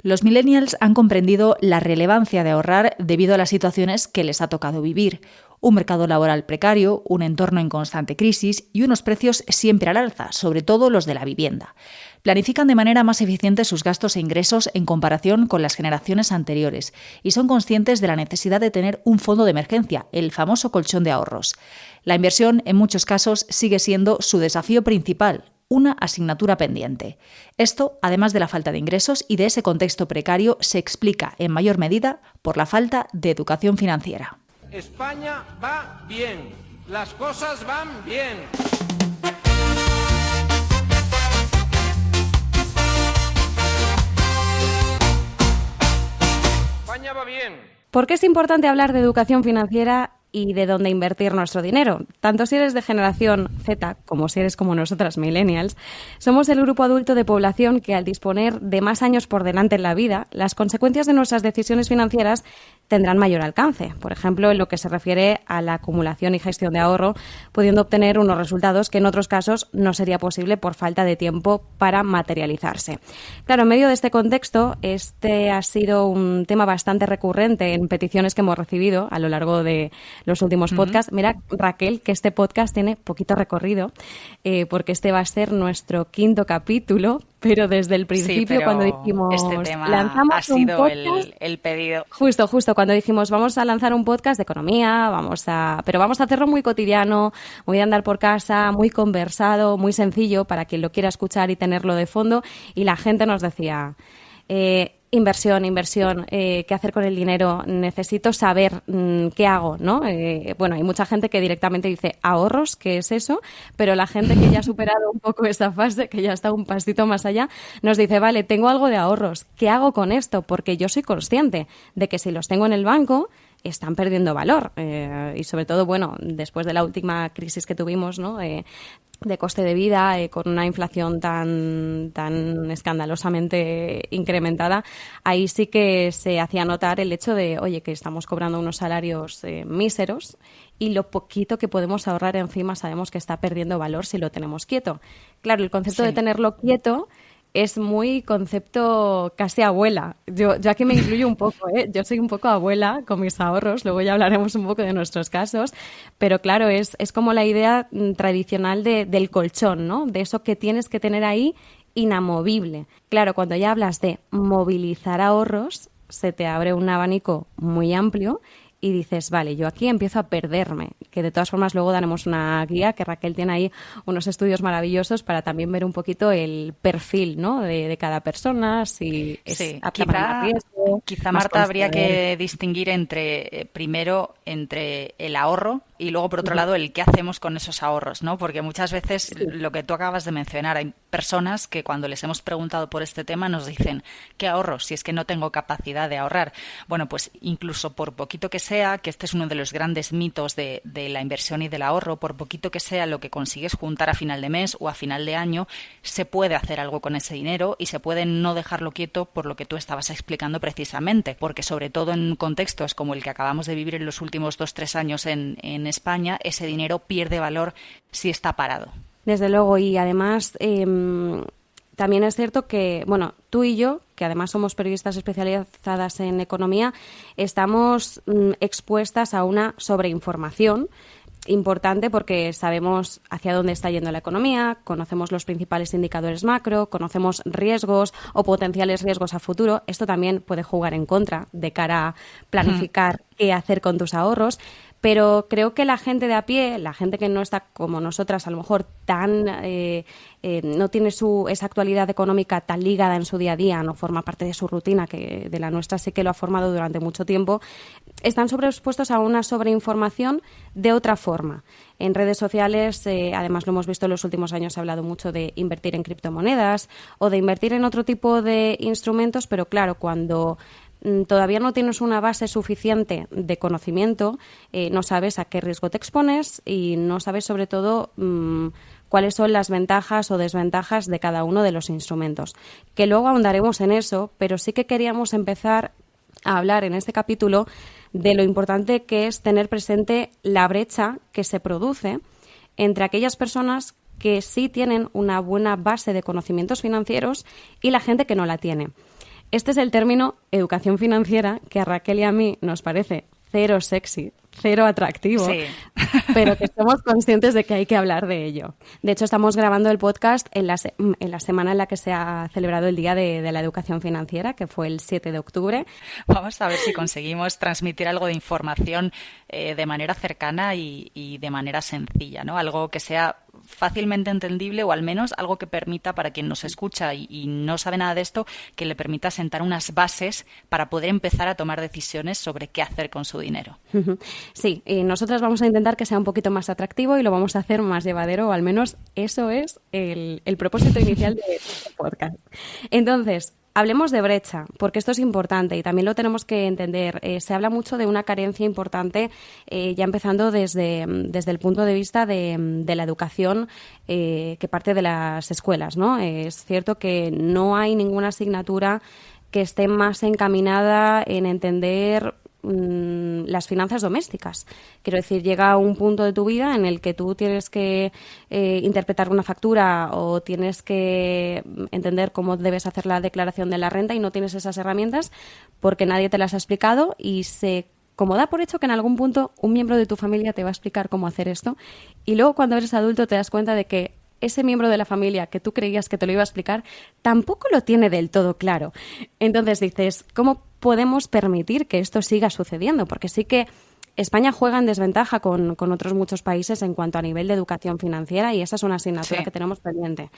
Los millennials han comprendido la relevancia de ahorrar debido a las situaciones que les ha tocado vivir. Un mercado laboral precario, un entorno en constante crisis y unos precios siempre al alza, sobre todo los de la vivienda. Planifican de manera más eficiente sus gastos e ingresos en comparación con las generaciones anteriores y son conscientes de la necesidad de tener un fondo de emergencia, el famoso colchón de ahorros. La inversión, en muchos casos, sigue siendo su desafío principal, una asignatura pendiente. Esto, además de la falta de ingresos y de ese contexto precario, se explica en mayor medida por la falta de educación financiera. España va bien, las cosas van bien. España va bien. ¿Por qué es importante hablar de educación financiera y de dónde invertir nuestro dinero? Tanto si eres de generación Z como si eres como nosotras, millennials, somos el grupo adulto de población que, al disponer de más años por delante en la vida, las consecuencias de nuestras decisiones financieras tendrán mayor alcance. Por ejemplo, en lo que se refiere a la acumulación y gestión de ahorro, pudiendo obtener unos resultados que en otros casos no sería posible por falta de tiempo para materializarse. Claro, en medio de este contexto, este ha sido un tema bastante recurrente en peticiones que hemos recibido a lo largo de los últimos podcasts. Mira, Raquel, que este podcast tiene poquito recorrido, porque este va a ser nuestro 5º capítulo, pero desde el principio, sí, cuando dijimos este tema lanzamos ha sido un podcast, el pedido. Justo, cuando dijimos vamos a lanzar un podcast de economía, pero vamos a hacerlo muy cotidiano, muy de andar por casa, muy conversado, muy sencillo para quien lo quiera escuchar y tenerlo de fondo, y la gente nos decía... Inversión, ¿qué hacer con el dinero? Necesito saber qué hago, ¿no? Bueno, hay mucha gente que directamente dice ahorros, ¿qué es eso? Pero la gente que ya ha superado un poco esta fase, que ya está un pasito más allá, nos dice, vale, tengo algo de ahorros, ¿qué hago con esto? Porque yo soy consciente de que si los tengo en el banco están perdiendo valor, y sobre todo, bueno, después de la última crisis que tuvimos, ¿no? De coste de vida, con una inflación tan escandalosamente incrementada, ahí sí que se hacía notar el hecho de, oye, que estamos cobrando unos salarios míseros y lo poquito que podemos ahorrar encima sabemos que está perdiendo valor si lo tenemos quieto. Claro, el concepto de tenerlo quieto es muy concepto casi abuela. Yo aquí me incluyo un poco, Yo soy un poco abuela con mis ahorros, luego ya hablaremos un poco de nuestros casos, pero claro, es como la idea tradicional del colchón, ¿no? De eso que tienes que tener ahí inamovible. Claro, cuando ya hablas de movilizar ahorros, se te abre un abanico muy amplio y dices, vale, yo aquí empiezo a perderme, que de todas formas luego daremos una guía, que Raquel tiene ahí unos estudios maravillosos para también ver un poquito el perfil, ¿no? de cada persona, si es apta para el riesgo. Quizá, Marta, habría que distinguir primero entre el ahorro y luego, por otro lado, el qué hacemos con esos ahorros, ¿no? Porque muchas veces lo que tú acabas de mencionar, hay personas que cuando les hemos preguntado por este tema nos dicen, ¿qué ahorro? Si es que no tengo capacidad de ahorrar. Bueno, pues incluso por poquito que sea, que este es uno de los grandes mitos de la inversión y del ahorro, por poquito que sea lo que consigues juntar a final de mes o a final de año, se puede hacer algo con ese dinero y se puede no dejarlo quieto por lo que tú estabas explicando precisamente, porque sobre todo en contextos como el que acabamos de vivir en los últimos 2-3 años en España, ese dinero pierde valor si está parado. Desde luego, y además también es cierto que, bueno, tú y yo, que además somos periodistas especializadas en economía, estamos expuestas a una sobreinformación importante porque sabemos hacia dónde está yendo la economía, conocemos los principales indicadores macro, conocemos riesgos o potenciales riesgos a futuro. Esto también puede jugar en contra de cara a planificar qué hacer con tus ahorros. Pero creo que la gente de a pie, la gente que no está como nosotras, a lo mejor no tiene esa actualidad económica tan ligada en su día a día, no forma parte de su rutina, que de la nuestra sí que lo ha formado durante mucho tiempo, están sobreexpuestos a una sobreinformación de otra forma. En redes sociales, además lo hemos visto en los últimos años, se ha hablado mucho de invertir en criptomonedas o de invertir en otro tipo de instrumentos, pero claro, cuando todavía no tienes una base suficiente de conocimiento, no sabes a qué riesgo te expones y no sabes sobre todo cuáles son las ventajas o desventajas de cada uno de los instrumentos. Que luego ahondaremos en eso, pero sí que queríamos empezar a hablar en este capítulo de lo importante que es tener presente la brecha que se produce entre aquellas personas que sí tienen una buena base de conocimientos financieros y la gente que no la tiene. Este es el término educación financiera, que a Raquel y a mí nos parece cero sexy, cero atractivo, sí. pero que somos conscientes de que hay que hablar de ello. De hecho, estamos grabando el podcast en la semana en la que se ha celebrado el Día de la Educación Financiera, que fue el 7 de octubre. Vamos a ver si conseguimos transmitir algo de información de manera cercana y de manera sencilla, ¿no? Algo que sea fácilmente entendible o al menos algo que permita para quien nos escucha y no sabe nada de esto, que le permita sentar unas bases para poder empezar a tomar decisiones sobre qué hacer con su dinero. Sí, y nosotras vamos a intentar que sea un poquito más atractivo y lo vamos a hacer más llevadero, o al menos eso es el propósito inicial de este podcast. Entonces, hablemos de brecha, porque esto es importante y también lo tenemos que entender. Se habla mucho de una carencia importante, ya empezando desde el punto de vista de la educación que parte de las escuelas, ¿no? Es cierto que no hay ninguna asignatura que esté más encaminada en entender las finanzas domésticas. Quiero decir, llega un punto de tu vida en el que tú tienes que interpretar una factura o tienes que entender cómo debes hacer la declaración de la renta y no tienes esas herramientas porque nadie te las ha explicado y como da por hecho que en algún punto un miembro de tu familia te va a explicar cómo hacer esto y luego cuando eres adulto te das cuenta de que ese miembro de la familia que tú creías que te lo iba a explicar tampoco lo tiene del todo claro. Entonces dices, ¿cómo podemos permitir que esto siga sucediendo? Porque sí que España juega en desventaja con otros muchos países en cuanto a nivel de educación financiera y esa es una asignatura que tenemos pendiente.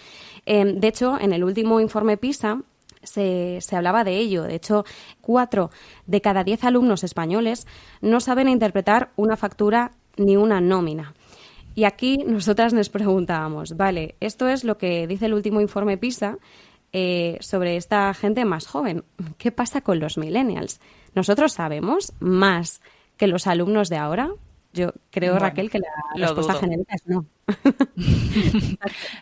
De hecho, en el último informe PISA se hablaba de ello. De hecho, 4 de cada 10 alumnos españoles no saben interpretar una factura ni una nómina. Y aquí nosotras nos preguntábamos, vale, esto es lo que dice el último informe PISA sobre esta gente más joven. ¿Qué pasa con los millennials? ¿Nosotros sabemos más que los alumnos de ahora? Yo creo, bueno, Raquel, que la respuesta genérica es no.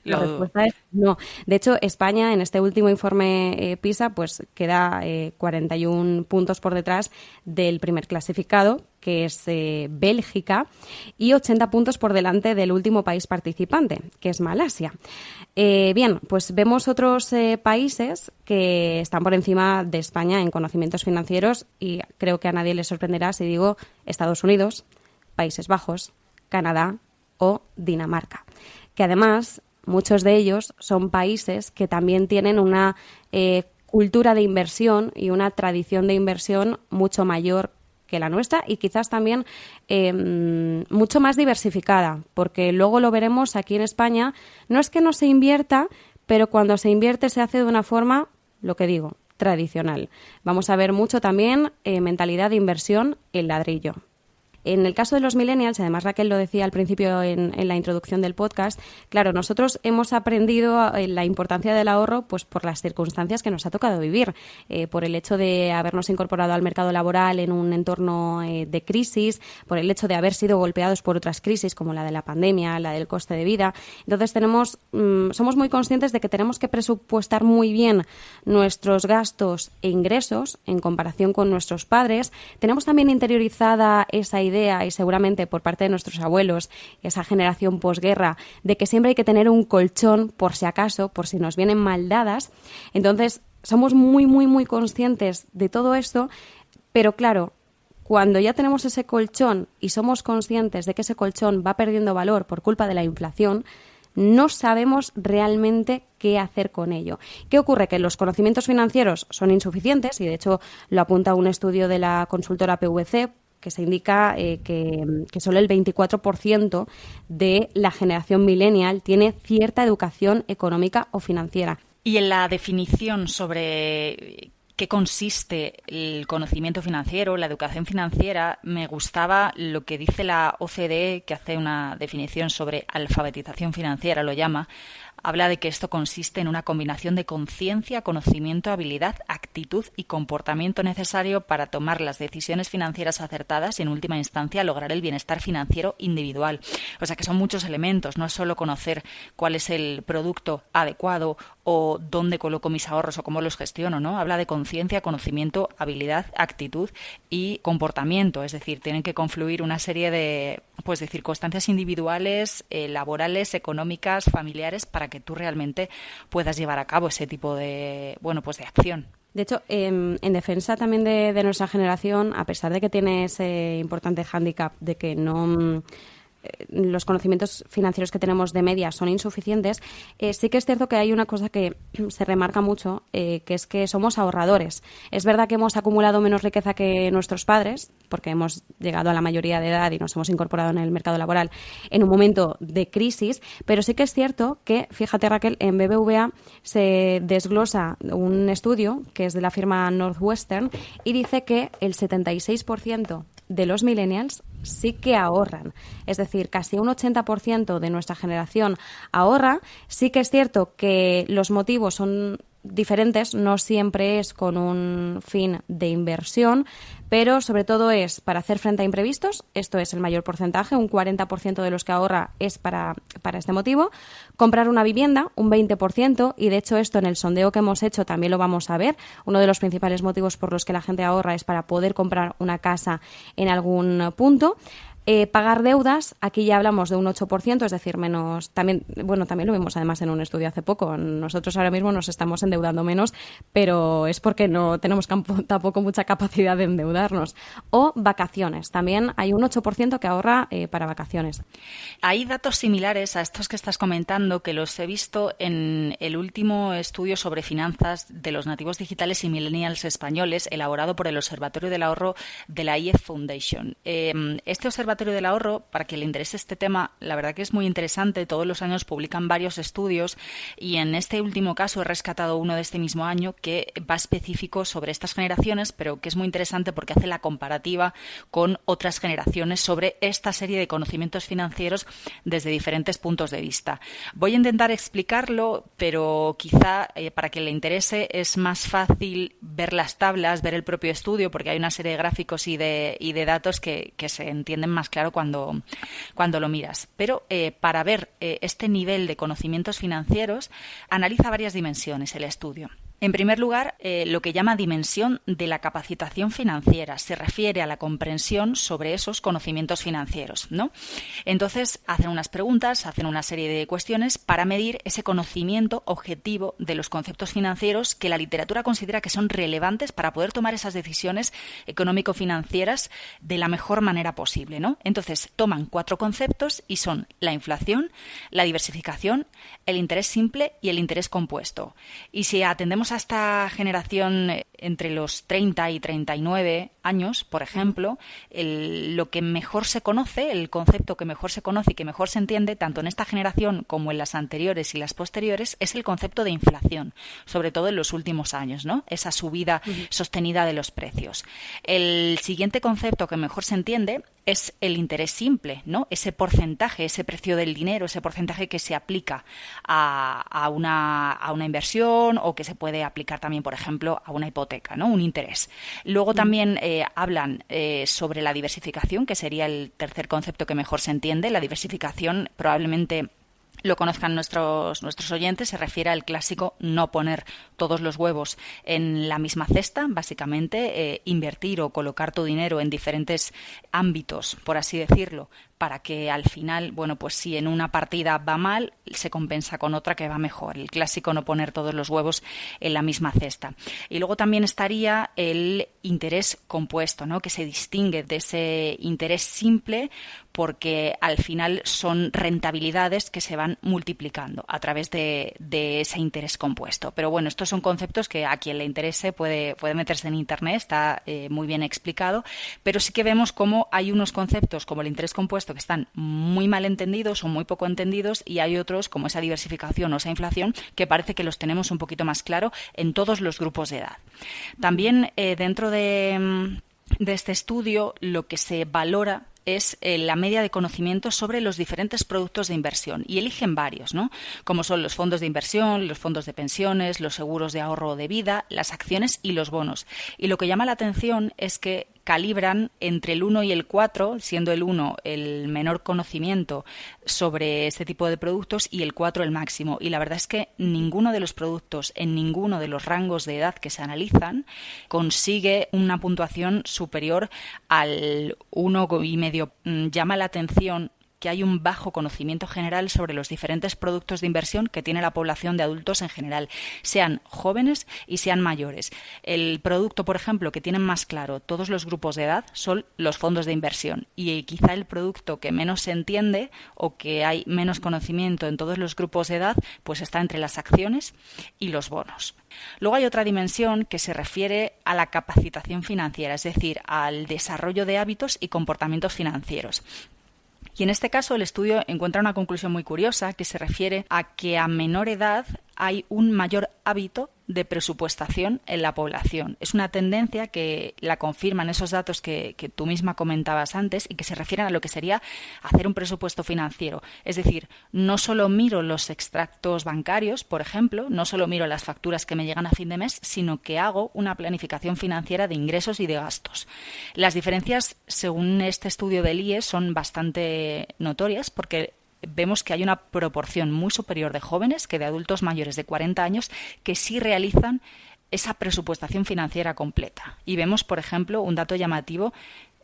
La respuesta es no. De hecho, España en este último informe PISA pues queda 41 puntos por detrás del primer clasificado, que es Bélgica, y 80 puntos por delante del último país participante, que es Malasia. Bien, pues vemos otros países que están por encima de España en conocimientos financieros y creo que a nadie le sorprenderá si digo Estados Unidos, Países Bajos, Canadá o Dinamarca, que además muchos de ellos son países que también tienen una cultura de inversión y una tradición de inversión mucho mayor que la nuestra y quizás también mucho más diversificada, porque luego lo veremos aquí en España, no es que no se invierta, pero cuando se invierte se hace de una forma, lo que digo, tradicional. Vamos a ver mucho también mentalidad de inversión en ladrillo. En el caso de los millennials, además Raquel lo decía al principio en la introducción del podcast, claro, nosotros hemos aprendido la importancia del ahorro pues por las circunstancias que nos ha tocado vivir, por el hecho de habernos incorporado al mercado laboral en un entorno de crisis, por el hecho de haber sido golpeados por otras crisis como la de la pandemia, la del coste de vida. Entonces somos muy conscientes de que tenemos que presupuestar muy bien nuestros gastos e ingresos en comparación con nuestros padres. Tenemos también interiorizada esa idea y seguramente por parte de nuestros abuelos, esa generación posguerra, de que siempre hay que tener un colchón por si acaso, por si nos vienen mal dadas. Entonces, somos muy, muy, muy conscientes de todo esto, pero claro, cuando ya tenemos ese colchón y somos conscientes de que ese colchón va perdiendo valor por culpa de la inflación, no sabemos realmente qué hacer con ello. ¿Qué ocurre? Que los conocimientos financieros son insuficientes y de hecho lo apunta un estudio de la consultora PwC, que se indica que solo el 24% de la generación millennial tiene cierta educación económica o financiera. Y en la definición sobre qué consiste el conocimiento financiero, la educación financiera, me gustaba lo que dice la OCDE, que hace una definición sobre alfabetización financiera, lo llama. Habla de que esto consiste en una combinación de conciencia, conocimiento, habilidad, actitud y comportamiento necesario para tomar las decisiones financieras acertadas y, en última instancia, lograr el bienestar financiero individual. O sea que son muchos elementos, no es solo conocer cuál es el producto adecuado o dónde coloco mis ahorros o cómo los gestiono, ¿no? Habla de conciencia, conocimiento, habilidad, actitud y comportamiento. Es decir, tienen que confluir una serie de circunstancias individuales, laborales, económicas, familiares, para que tú realmente puedas llevar a cabo ese tipo de, de acción. De hecho, en defensa también de nuestra generación, a pesar de que tiene ese importante hándicap de que no los conocimientos financieros que tenemos de media son insuficientes, sí que es cierto que hay una cosa que se remarca mucho, que es que somos ahorradores. Es verdad que hemos acumulado menos riqueza que nuestros padres, porque hemos llegado a la mayoría de edad y nos hemos incorporado en el mercado laboral en un momento de crisis, pero sí que es cierto que, fíjate Raquel, en BBVA se desglosa un estudio que es de la firma Northwestern y dice que el 76% de los millennials sí que ahorran. Es decir, casi un 80% de nuestra generación ahorra. Sí que es cierto que los motivos son diferentes, no siempre es con un fin de inversión, pero sobre todo es para hacer frente a imprevistos. Esto es el mayor porcentaje, un 40% de los que ahorra es para este motivo. Comprar una vivienda, un 20%, y de hecho esto en el sondeo que hemos hecho también lo vamos a ver. Uno de los principales motivos por los que la gente ahorra es para poder comprar una casa en algún punto. Pagar deudas, aquí ya hablamos de un 8%, es decir, menos. También lo vimos además en un estudio hace poco. Nosotros ahora mismo nos estamos endeudando menos, pero es porque no tenemos tampoco mucha capacidad de endeudarnos. O vacaciones, también hay un 8% que ahorra para vacaciones. Hay datos similares a estos que estás comentando, que los he visto en el último estudio sobre finanzas de los nativos digitales y millennials españoles, elaborado por el Observatorio del Ahorro de la IEF Foundation. Este Observatorio del Ahorro, para que le interese este tema, la verdad que es muy interesante. Todos los años publican varios estudios y en este último caso he rescatado uno de este mismo año que va específico sobre estas generaciones, pero que es muy interesante porque hace la comparativa con otras generaciones sobre esta serie de conocimientos financieros desde diferentes puntos de vista. Voy a intentar explicarlo, pero quizá para que le interese es más fácil ver las tablas, ver el propio estudio, porque hay una serie de gráficos y de datos que se entienden más claro cuando lo miras. Pero para ver este nivel de conocimientos financieros, analiza varias dimensiones el estudio. En primer lugar, lo que llama dimensión de la capacitación financiera. Se refiere a la comprensión sobre esos conocimientos financieros, ¿no? Entonces, hacen unas preguntas, hacen una serie de cuestiones para medir ese conocimiento objetivo de los conceptos financieros que la literatura considera que son relevantes para poder tomar esas decisiones económico-financieras de la mejor manera posible, ¿no? Entonces, toman 4 conceptos y son la inflación, la diversificación, el interés simple y el interés compuesto. Y si atendemos a esta generación entre los 30 y 39 años, por ejemplo, lo que mejor se conoce, el concepto que mejor se conoce y que mejor se entiende, tanto en esta generación como en las anteriores y las posteriores, es el concepto de inflación, sobre todo en los últimos años, ¿no? Esa subida sostenida de los precios. El siguiente concepto que mejor se entiende es el interés simple, ¿no? Ese porcentaje, ese precio del dinero, ese porcentaje que se aplica a una inversión o que se puede aplicar también, por ejemplo, a una hipoteca, ¿no? Un interés. Luego también hablan sobre la diversificación, que sería el tercer concepto que mejor se entiende. La diversificación probablemente lo conozcan nuestros oyentes, se refiere al clásico no poner todos los huevos en la misma cesta, básicamente invertir o colocar tu dinero en diferentes ámbitos, por así decirlo, para que al final, bueno, pues si en una partida va mal, se compensa con otra que va mejor. El clásico no poner todos los huevos en la misma cesta. Y luego también estaría el interés compuesto, ¿no? Que se distingue de ese interés simple porque al final son rentabilidades que se van multiplicando a través de ese interés compuesto. Pero bueno, estos son conceptos que a quien le interese puede meterse en Internet, está muy bien explicado, pero sí que vemos cómo hay unos conceptos como el interés compuesto que están muy mal entendidos o muy poco entendidos y hay otros como esa diversificación o esa inflación que parece que los tenemos un poquito más claro en todos los grupos de edad. También dentro de este estudio lo que se valora es la media de conocimientos sobre los diferentes productos de inversión y eligen varios, ¿no? Como son los fondos de inversión, los fondos de pensiones, los seguros de ahorro de vida, las acciones y los bonos. Y lo que llama la atención es que calibran entre el 1 y el 4, siendo el 1 el menor conocimiento sobre este tipo de productos y el 4 el máximo. Y la verdad es que ninguno de los productos en ninguno de los rangos de edad que se analizan consigue una puntuación superior al 1,5. Llama la atención que hay un bajo conocimiento general sobre los diferentes productos de inversión que tiene la población de adultos en general, sean jóvenes y sean mayores. El producto, por ejemplo, que tienen más claro todos los grupos de edad son los fondos de inversión, y quizá el producto que menos se entiende o que hay menos conocimiento en todos los grupos de edad pues está entre las acciones y los bonos. Luego hay otra dimensión que se refiere a la capacitación financiera, es decir, al desarrollo de hábitos y comportamientos financieros. Y en este caso el estudio encuentra una conclusión muy curiosa que se refiere a que a menor edad hay un mayor hábito de presupuestación en la población. Es una tendencia que la confirman esos datos que tú misma comentabas antes y que se refieren a lo que sería hacer un presupuesto financiero. Es decir, no solo miro los extractos bancarios, por ejemplo, no solo miro las facturas que me llegan a fin de mes, sino que hago una planificación financiera de ingresos y de gastos. Las diferencias, según este estudio del IES, son bastante notorias porque vemos que hay una proporción muy superior de jóvenes que de adultos mayores de 40 años que sí realizan esa presupuestación financiera completa. Y vemos, por ejemplo, un dato llamativo: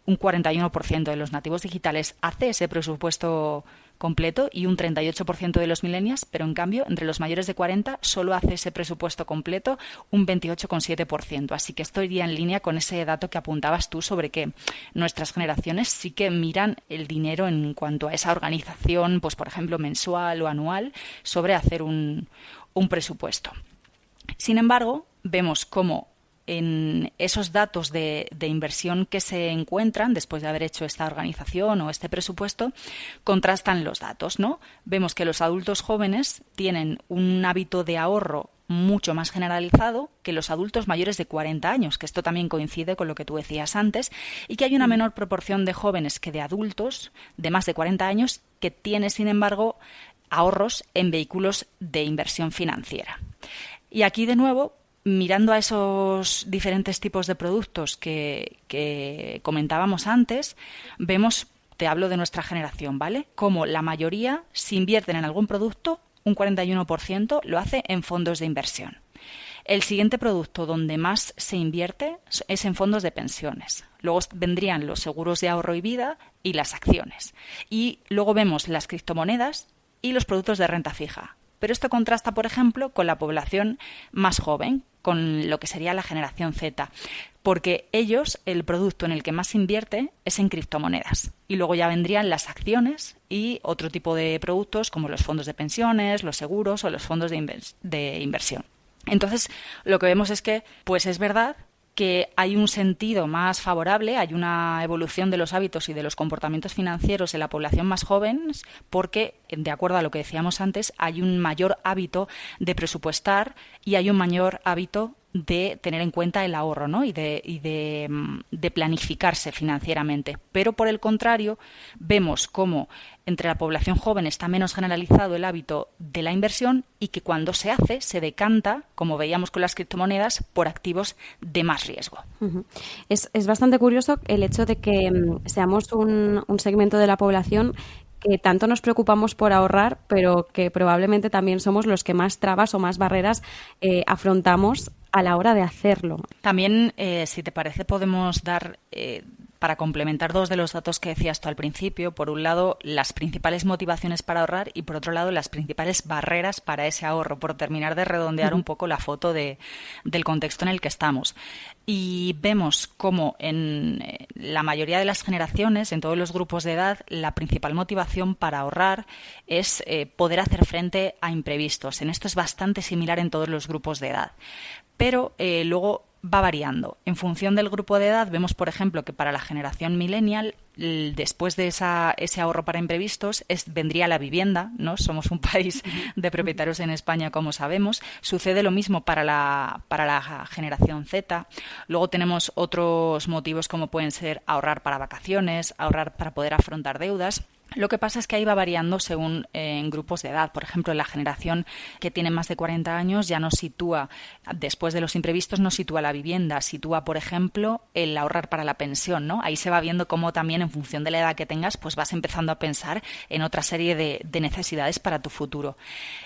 un 41% de los nativos digitales hace ese presupuesto completo y un 38% de los millennials, pero en cambio entre los mayores de 40 solo hace ese presupuesto completo un 28,7%. Así que esto iría en línea con ese dato que apuntabas tú sobre que nuestras generaciones sí que miran el dinero en cuanto a esa organización, pues por ejemplo mensual o anual, sobre hacer un presupuesto. Sin embargo, vemos cómo en esos datos de inversión que se encuentran después de haber hecho esta organización o este presupuesto, contrastan los datos, ¿no? Vemos que los adultos jóvenes tienen un hábito de ahorro mucho más generalizado que los adultos mayores de 40 años, que esto también coincide con lo que tú decías antes, y que hay una menor proporción de jóvenes que de adultos de más de 40 años que tiene, sin embargo, ahorros en vehículos de inversión financiera. Y aquí, de nuevo, mirando a esos diferentes tipos de productos que comentábamos antes, vemos, te hablo de nuestra generación, ¿vale?, como la mayoría, si invierten en algún producto, un 41% lo hace en fondos de inversión. El siguiente producto donde más se invierte es en fondos de pensiones. Luego vendrían los seguros de ahorro y vida y las acciones. Y luego vemos las criptomonedas y los productos de renta fija. Pero esto contrasta, por ejemplo, con la población más joven, con lo que sería la generación Z, porque ellos, el producto en el que más se invierte es en criptomonedas. Y luego ya vendrían las acciones y otro tipo de productos como los fondos de pensiones, los seguros o los fondos de inversión. Entonces, lo que vemos es que, pues es verdad que hay un sentido más favorable, hay una evolución de los hábitos y de los comportamientos financieros en la población más joven, porque, de acuerdo a lo que decíamos antes, hay un mayor hábito de presupuestar y hay un mayor hábito de tener en cuenta el ahorro, ¿no?, y de planificarse financieramente. Pero, por el contrario, vemos cómo entre la población joven está menos generalizado el hábito de la inversión y que cuando se hace, se decanta, como veíamos con las criptomonedas, por activos de más riesgo. Uh-huh. Es bastante curioso el hecho de que seamos un segmento de la población que tanto nos preocupamos por ahorrar, pero que probablemente también somos los que más trabas o más barreras afrontamos a la hora de hacerlo. También, si te parece, podemos dar, para complementar dos de los datos que decías tú al principio, por un lado, las principales motivaciones para ahorrar y, por otro lado, las principales barreras para ese ahorro, por terminar de redondear un poco la foto del contexto en el que estamos. Y vemos cómo en la mayoría de las generaciones, en todos los grupos de edad, la principal motivación para ahorrar es poder hacer frente a imprevistos. En esto es bastante similar en todos los grupos de edad. Pero luego va variando. En función del grupo de edad, vemos, por ejemplo, que para la generación millennial, después de ese ahorro para imprevistos, vendría la vivienda, ¿no? Somos un país de propietarios en España, como sabemos. Sucede lo mismo para la generación Z. Luego tenemos otros motivos como pueden ser ahorrar para vacaciones, ahorrar para poder afrontar deudas. Lo que pasa es que ahí va variando según en grupos de edad. Por ejemplo, la generación que tiene más de 40 años ya no sitúa, después de los imprevistos, no sitúa la vivienda, sitúa, por ejemplo, el ahorrar para la pensión, ¿no? Ahí se va viendo cómo también, en función de la edad que tengas, pues vas empezando a pensar en otra serie de necesidades para tu futuro.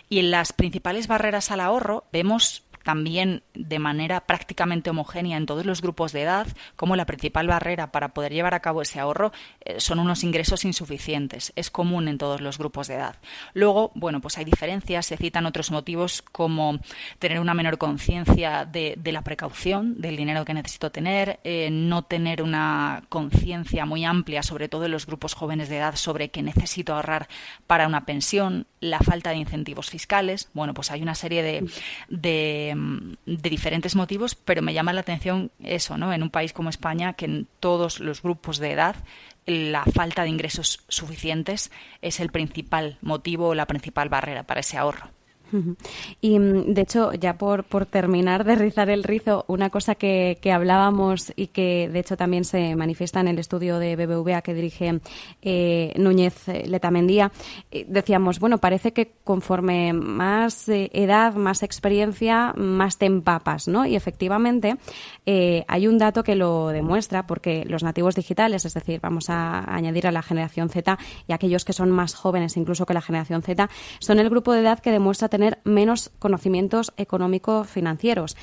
Y en las principales barreras al ahorro vemos también de manera prácticamente homogénea en todos los grupos de edad, como la principal barrera para poder llevar a cabo ese ahorro son unos ingresos insuficientes. Es común en todos los grupos de edad. Luego, bueno, pues hay diferencias, se citan otros motivos como tener una menor conciencia de la precaución, del dinero que necesito tener, no tener una conciencia muy amplia, sobre todo en los grupos jóvenes de edad, sobre que necesito ahorrar para una pensión, la falta de incentivos fiscales. Bueno, pues hay una serie de diferentes motivos, pero me llama la atención eso, ¿no? En un país como España, que en todos los grupos de edad la falta de ingresos suficientes es el principal motivo o la principal barrera para ese ahorro. Y de hecho, ya por terminar de rizar el rizo, una cosa que hablábamos y que de hecho también se manifiesta en el estudio de BBVA que dirige Núñez Letamendía, decíamos, bueno, parece que conforme más edad, más experiencia, más te empapas, ¿no? Y efectivamente hay un dato que lo demuestra, porque los nativos digitales, es decir, vamos a añadir a la generación Z y aquellos que son más jóvenes incluso que la generación Z, son el grupo de edad que demuestra tener menos conocimientos económico-financieros.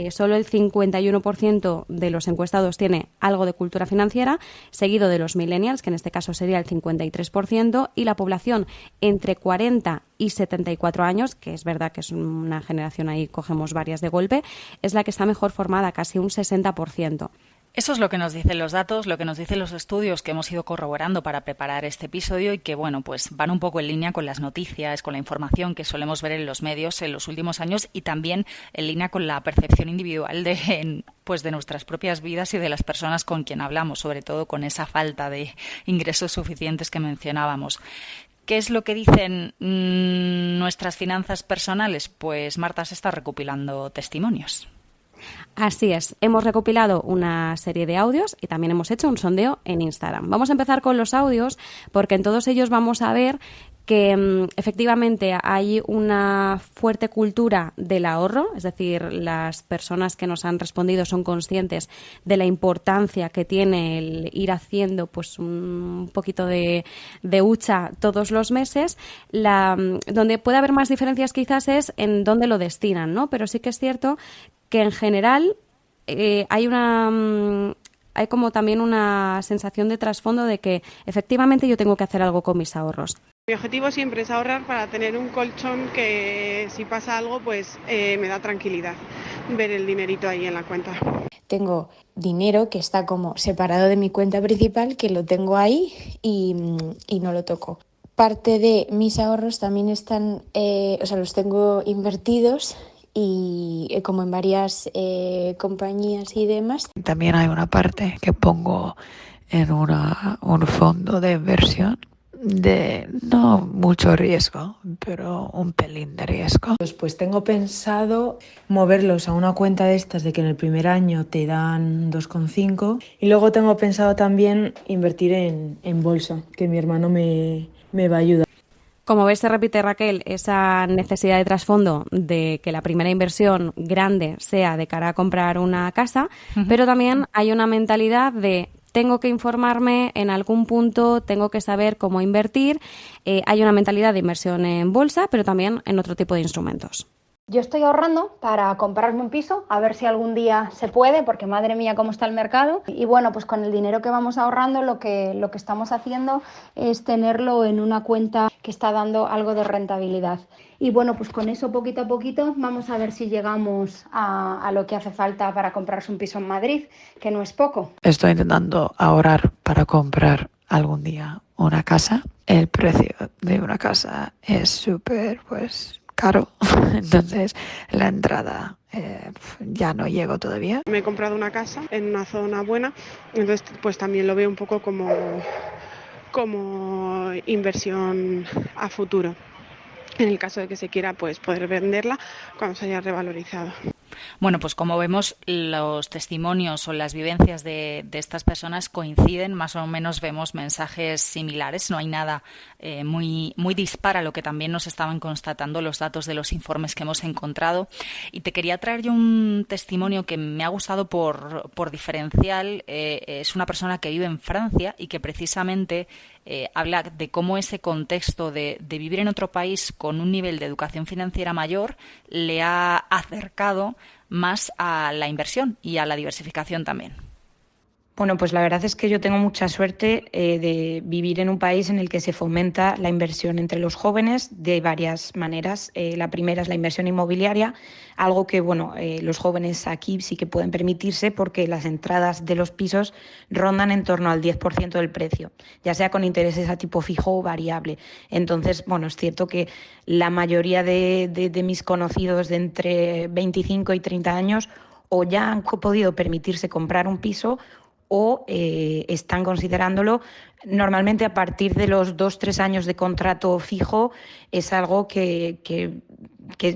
Solo el 51% de los encuestados tiene algo de cultura financiera, seguido de los millennials, que en este caso sería el 53%, y la población entre 40 y 74 años, que es verdad que es una generación, ahí cogemos varias de golpe, es la que está mejor formada, casi un 60%. Eso es lo que nos dicen los datos, lo que nos dicen los estudios que hemos ido corroborando para preparar este episodio y que, bueno, pues van un poco en línea con las noticias, con la información que solemos ver en los medios en los últimos años y también en línea con la percepción individual de nuestras propias vidas y de las personas con quien hablamos, sobre todo con esa falta de ingresos suficientes que mencionábamos. ¿Qué es lo que dicen nuestras finanzas personales? Pues Marta se está recopilando testimonios. Así es, hemos recopilado una serie de audios y también hemos hecho un sondeo en Instagram. Vamos a empezar con los audios porque en todos ellos vamos a ver que efectivamente hay una fuerte cultura del ahorro, es decir, las personas que nos han respondido son conscientes de la importancia que tiene el ir haciendo pues un poquito de hucha todos los meses. Donde puede haber más diferencias quizás es en dónde lo destinan, ¿no? Pero sí que es cierto que en general hay como también una sensación de trasfondo de que efectivamente yo tengo que hacer algo con mis ahorros. Mi objetivo siempre es ahorrar para tener un colchón que si pasa algo pues me da tranquilidad ver el dinerito ahí en la cuenta. Tengo dinero que está como separado de mi cuenta principal, que lo tengo ahí y no lo toco. Parte de mis ahorros también están, los tengo invertidos y como en varias compañías y demás. También hay una parte que pongo en un fondo de inversión de no mucho riesgo, pero un pelín de riesgo. Pues tengo pensado moverlos a una cuenta de estas de que en el primer año te dan 2,5 y luego tengo pensado también invertir en bolsa, que mi hermano me va a ayudar. Como ves, se repite, Raquel, esa necesidad de trasfondo de que la primera inversión grande sea de cara a comprar una casa, pero también hay una mentalidad de tengo que informarme en algún punto, tengo que saber cómo invertir. Hay una mentalidad de inversión en bolsa, pero también en otro tipo de instrumentos. Yo estoy ahorrando para comprarme un piso, a ver si algún día se puede, porque madre mía cómo está el mercado. Y bueno, pues con el dinero que vamos ahorrando lo que estamos haciendo es tenerlo en una cuenta que está dando algo de rentabilidad. Y bueno, pues con eso poquito a poquito vamos a ver si llegamos a lo que hace falta para comprarse un piso en Madrid, que no es poco. Estoy intentando ahorrar para comprar algún día una casa. El precio de una casa es súper, caro, entonces la entrada ya no llego todavía. Me he comprado una casa en una zona buena, entonces pues también lo veo un poco como inversión a futuro, en el caso de que se quiera pues poder venderla cuando se haya revalorizado. Bueno, pues como vemos, los testimonios o las vivencias de estas personas coinciden, más o menos vemos mensajes similares, no hay nada muy dispar a lo que también nos estaban constatando los datos de los informes que hemos encontrado. Y te quería traer yo un testimonio que me ha gustado por diferencial. Es una persona que vive en Francia y que precisamente habla de cómo ese contexto de vivir en otro país con un nivel de educación financiera mayor le ha acercado más a la inversión y a la diversificación también. Bueno, pues la verdad es que yo tengo mucha suerte de vivir en un país en el que se fomenta la inversión entre los jóvenes de varias maneras. La primera es la inversión inmobiliaria, algo que los jóvenes aquí sí que pueden permitirse porque las entradas de los pisos rondan en torno al 10% del precio, ya sea con intereses a tipo fijo o variable. Entonces, es cierto que la mayoría de mis conocidos de entre 25 y 30 años o ya han podido permitirse comprar un piso o están considerándolo. Normalmente a partir de los 2-3 años de contrato fijo es algo que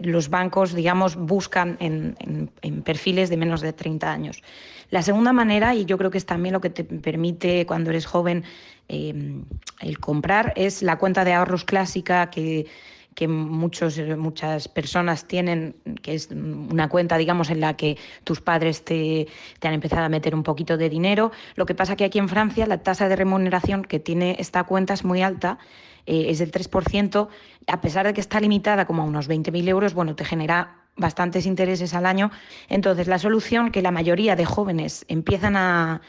los bancos, digamos, buscan en perfiles de menos de 30 años. La segunda manera, y yo creo que es también lo que te permite cuando eres joven el comprar, es la cuenta de ahorros clásica que muchas personas tienen, que es una cuenta, digamos, en la que tus padres te han empezado a meter un poquito de dinero. Lo que pasa que aquí en Francia la tasa de remuneración que tiene esta cuenta es muy alta, es del 3%, a pesar de que está limitada como a unos 20.000 euros, te genera bastantes intereses al año. Entonces, la solución que la mayoría de jóvenes empiezan a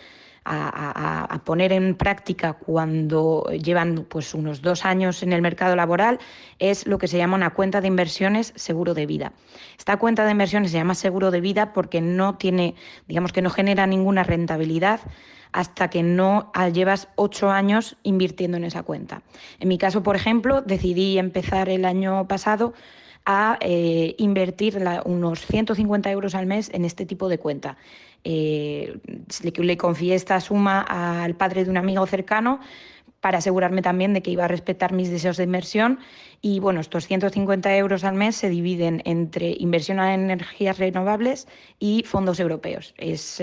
poner en práctica cuando llevan pues unos 2 años en el mercado laboral es lo que se llama una cuenta de inversiones seguro de vida. Esta cuenta de inversiones se llama seguro de vida porque no tiene, digamos que no genera ninguna rentabilidad hasta que no llevas 8 años invirtiendo en esa cuenta. En mi caso, por ejemplo, decidí empezar el año pasado a invertir unos 150 euros al mes en este tipo de cuenta. Le confié esta suma al padre de un amigo cercano para asegurarme también de que iba a respetar mis deseos de inversión. Y estos 150 euros al mes se dividen entre inversión en energías renovables y fondos europeos. Es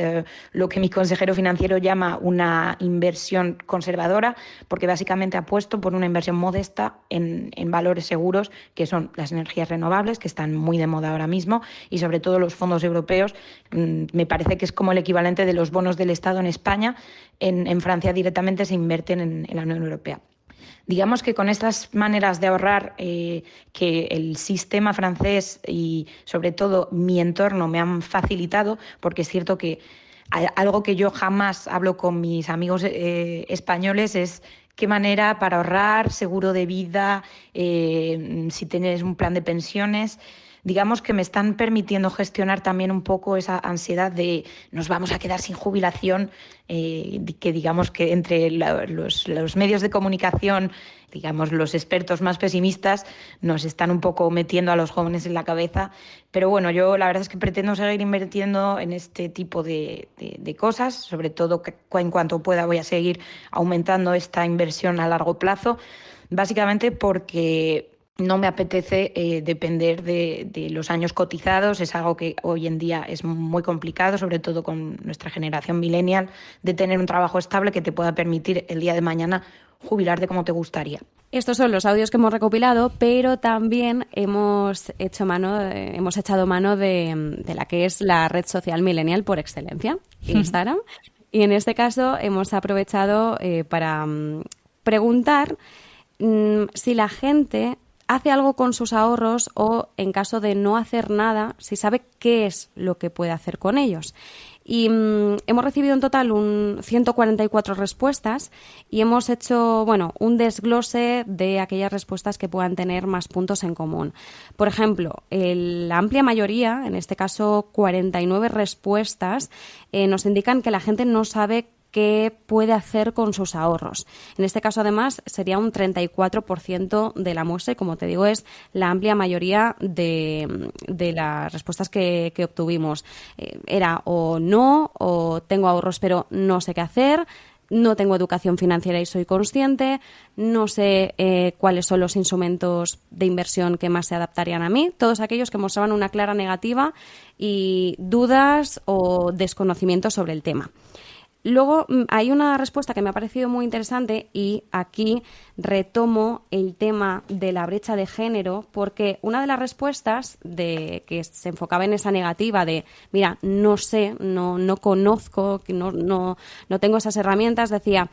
lo que mi consejero financiero llama una inversión conservadora, porque básicamente apuesto por una inversión modesta en valores seguros, que son las energías renovables, que están muy de moda ahora mismo, y sobre todo los fondos europeos. Me parece que es como el equivalente de los bonos del Estado en España. En Francia directamente se invierten en la Unión Europea. Digamos que con estas maneras de ahorrar que el sistema francés y sobre todo mi entorno me han facilitado, porque es cierto que algo que yo jamás hablo con mis amigos españoles es qué manera para ahorrar, seguro de vida, si tienes un plan de pensiones. Digamos que me están permitiendo gestionar también un poco esa ansiedad de nos vamos a quedar sin jubilación, que digamos que entre los medios de comunicación, digamos los expertos más pesimistas, nos están un poco metiendo a los jóvenes en la cabeza. Pero yo la verdad es que pretendo seguir invirtiendo en este tipo de cosas, sobre todo que en cuanto pueda voy a seguir aumentando esta inversión a largo plazo, básicamente porque no me apetece depender de los años cotizados. Es algo que hoy en día es muy complicado, sobre todo con nuestra generación millennial, de tener un trabajo estable que te pueda permitir el día de mañana jubilarte como te gustaría. Estos son los audios que hemos recopilado, pero también hemos echado mano de la que es la red social millennial por excelencia, Instagram. Y en este caso hemos aprovechado para preguntar si la gente hace algo con sus ahorros o, en caso de no hacer nada, si sabe qué es lo que puede hacer con ellos. Y hemos recibido en total 144 respuestas y hemos hecho un desglose de aquellas respuestas que puedan tener más puntos en común. Por ejemplo, la amplia mayoría, en este caso 49 respuestas, nos indican que la gente no sabe qué puede hacer con sus ahorros. En este caso, además, sería un 34% de la muestra y, como te digo, es la amplia mayoría de las respuestas que obtuvimos. Era o no, o tengo ahorros pero no sé qué hacer, no tengo educación financiera y soy consciente, no sé cuáles son los instrumentos de inversión que más se adaptarían a mí, todos aquellos que mostraban una clara negativa y dudas o desconocimiento sobre el tema. Luego hay una respuesta que me ha parecido muy interesante y aquí retomo el tema de la brecha de género, porque una de las respuestas que se enfocaba en esa negativa de mira, no sé, no conozco, no tengo esas herramientas, decía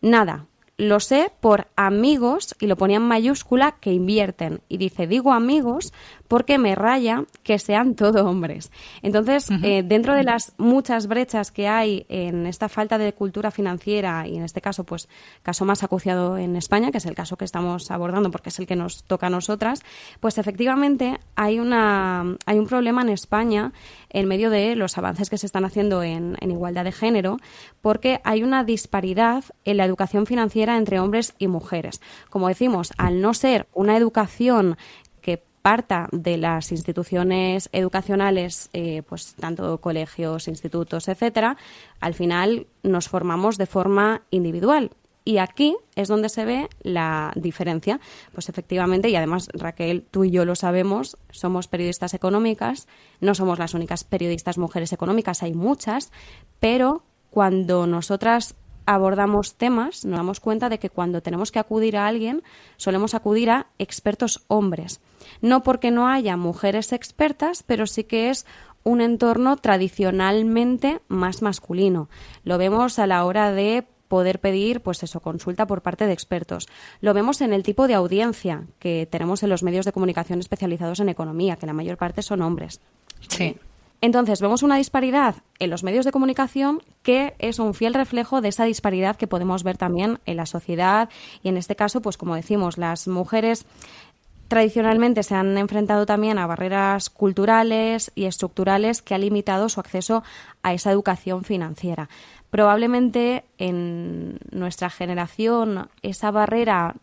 nada, Lo sé por amigos, y lo ponía en mayúscula, que invierten. Y dice, digo amigos porque me raya que sean todo hombres. Entonces, dentro de las muchas brechas que hay en esta falta de cultura financiera, y en este caso, pues, caso más acuciado en España, que es el caso que estamos abordando porque es el que nos toca a nosotras, pues efectivamente hay un problema en España en medio de los avances que se están haciendo en igualdad de género, porque hay una disparidad en la educación financiera entre hombres y mujeres. Como decimos, al no ser una educación que parta de las instituciones educacionales, pues tanto colegios, institutos, etcétera, al final nos formamos de forma individual. Y aquí es donde se ve la diferencia. Pues efectivamente, y además, Raquel, tú y yo lo sabemos, somos periodistas económicas, no somos las únicas periodistas mujeres económicas, hay muchas, pero cuando nosotras abordamos temas, nos damos cuenta de que cuando tenemos que acudir a alguien, solemos acudir a expertos hombres. No porque no haya mujeres expertas, pero sí que es un entorno tradicionalmente más masculino. Lo vemos a la hora de poder pedir, pues eso, consulta por parte de expertos. Lo vemos en el tipo de audiencia que tenemos en los medios de comunicación especializados en economía, que la mayor parte son hombres. Sí. Entonces, vemos una disparidad en los medios de comunicación que es un fiel reflejo de esa disparidad que podemos ver también en la sociedad y, en este caso, pues como decimos, las mujeres tradicionalmente se han enfrentado también a barreras culturales y estructurales que han limitado su acceso a esa educación financiera. Probablemente en nuestra generación esa barrera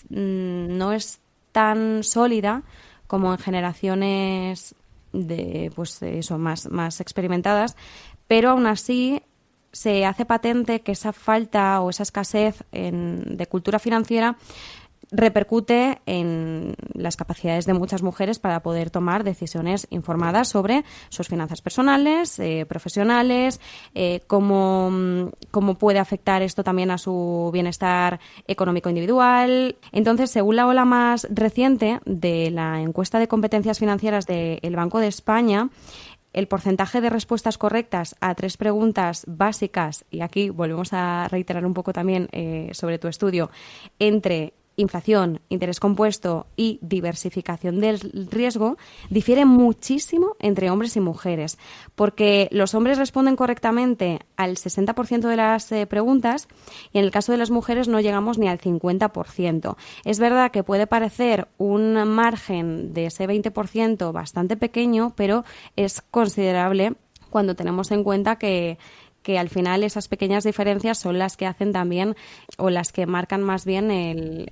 no es tan sólida como en generaciones de, pues eso, más experimentadas, pero aún así se hace patente que esa falta o esa escasez de cultura financiera repercute en las capacidades de muchas mujeres para poder tomar decisiones informadas sobre sus finanzas personales, profesionales, cómo puede afectar esto también a su bienestar económico individual. Entonces, según la ola más reciente de la encuesta de competencias financieras del Banco de España, el porcentaje de respuestas correctas a 3 preguntas básicas, y aquí volvemos a reiterar un poco también sobre tu estudio, entre inflación, interés compuesto y diversificación del riesgo, difiere muchísimo entre hombres y mujeres, porque los hombres responden correctamente al 60% de las preguntas y en el caso de las mujeres no llegamos ni al 50%. Es verdad que puede parecer un margen de ese 20% bastante pequeño, pero es considerable cuando tenemos en cuenta que al final esas pequeñas diferencias son las que hacen también, o las que marcan más bien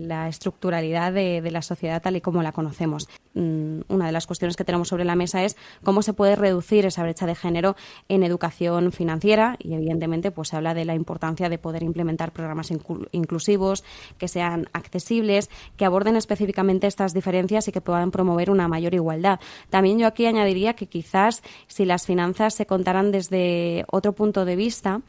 la estructuralidad de la sociedad tal y como la conocemos. Una de las cuestiones que tenemos sobre la mesa es cómo se puede reducir esa brecha de género en educación financiera y, evidentemente, pues se habla de la importancia de poder implementar programas inclusivos, que sean accesibles, que aborden específicamente estas diferencias y que puedan promover una mayor igualdad. También yo aquí añadiría que quizás si las finanzas se contaran desde otro punto de vista,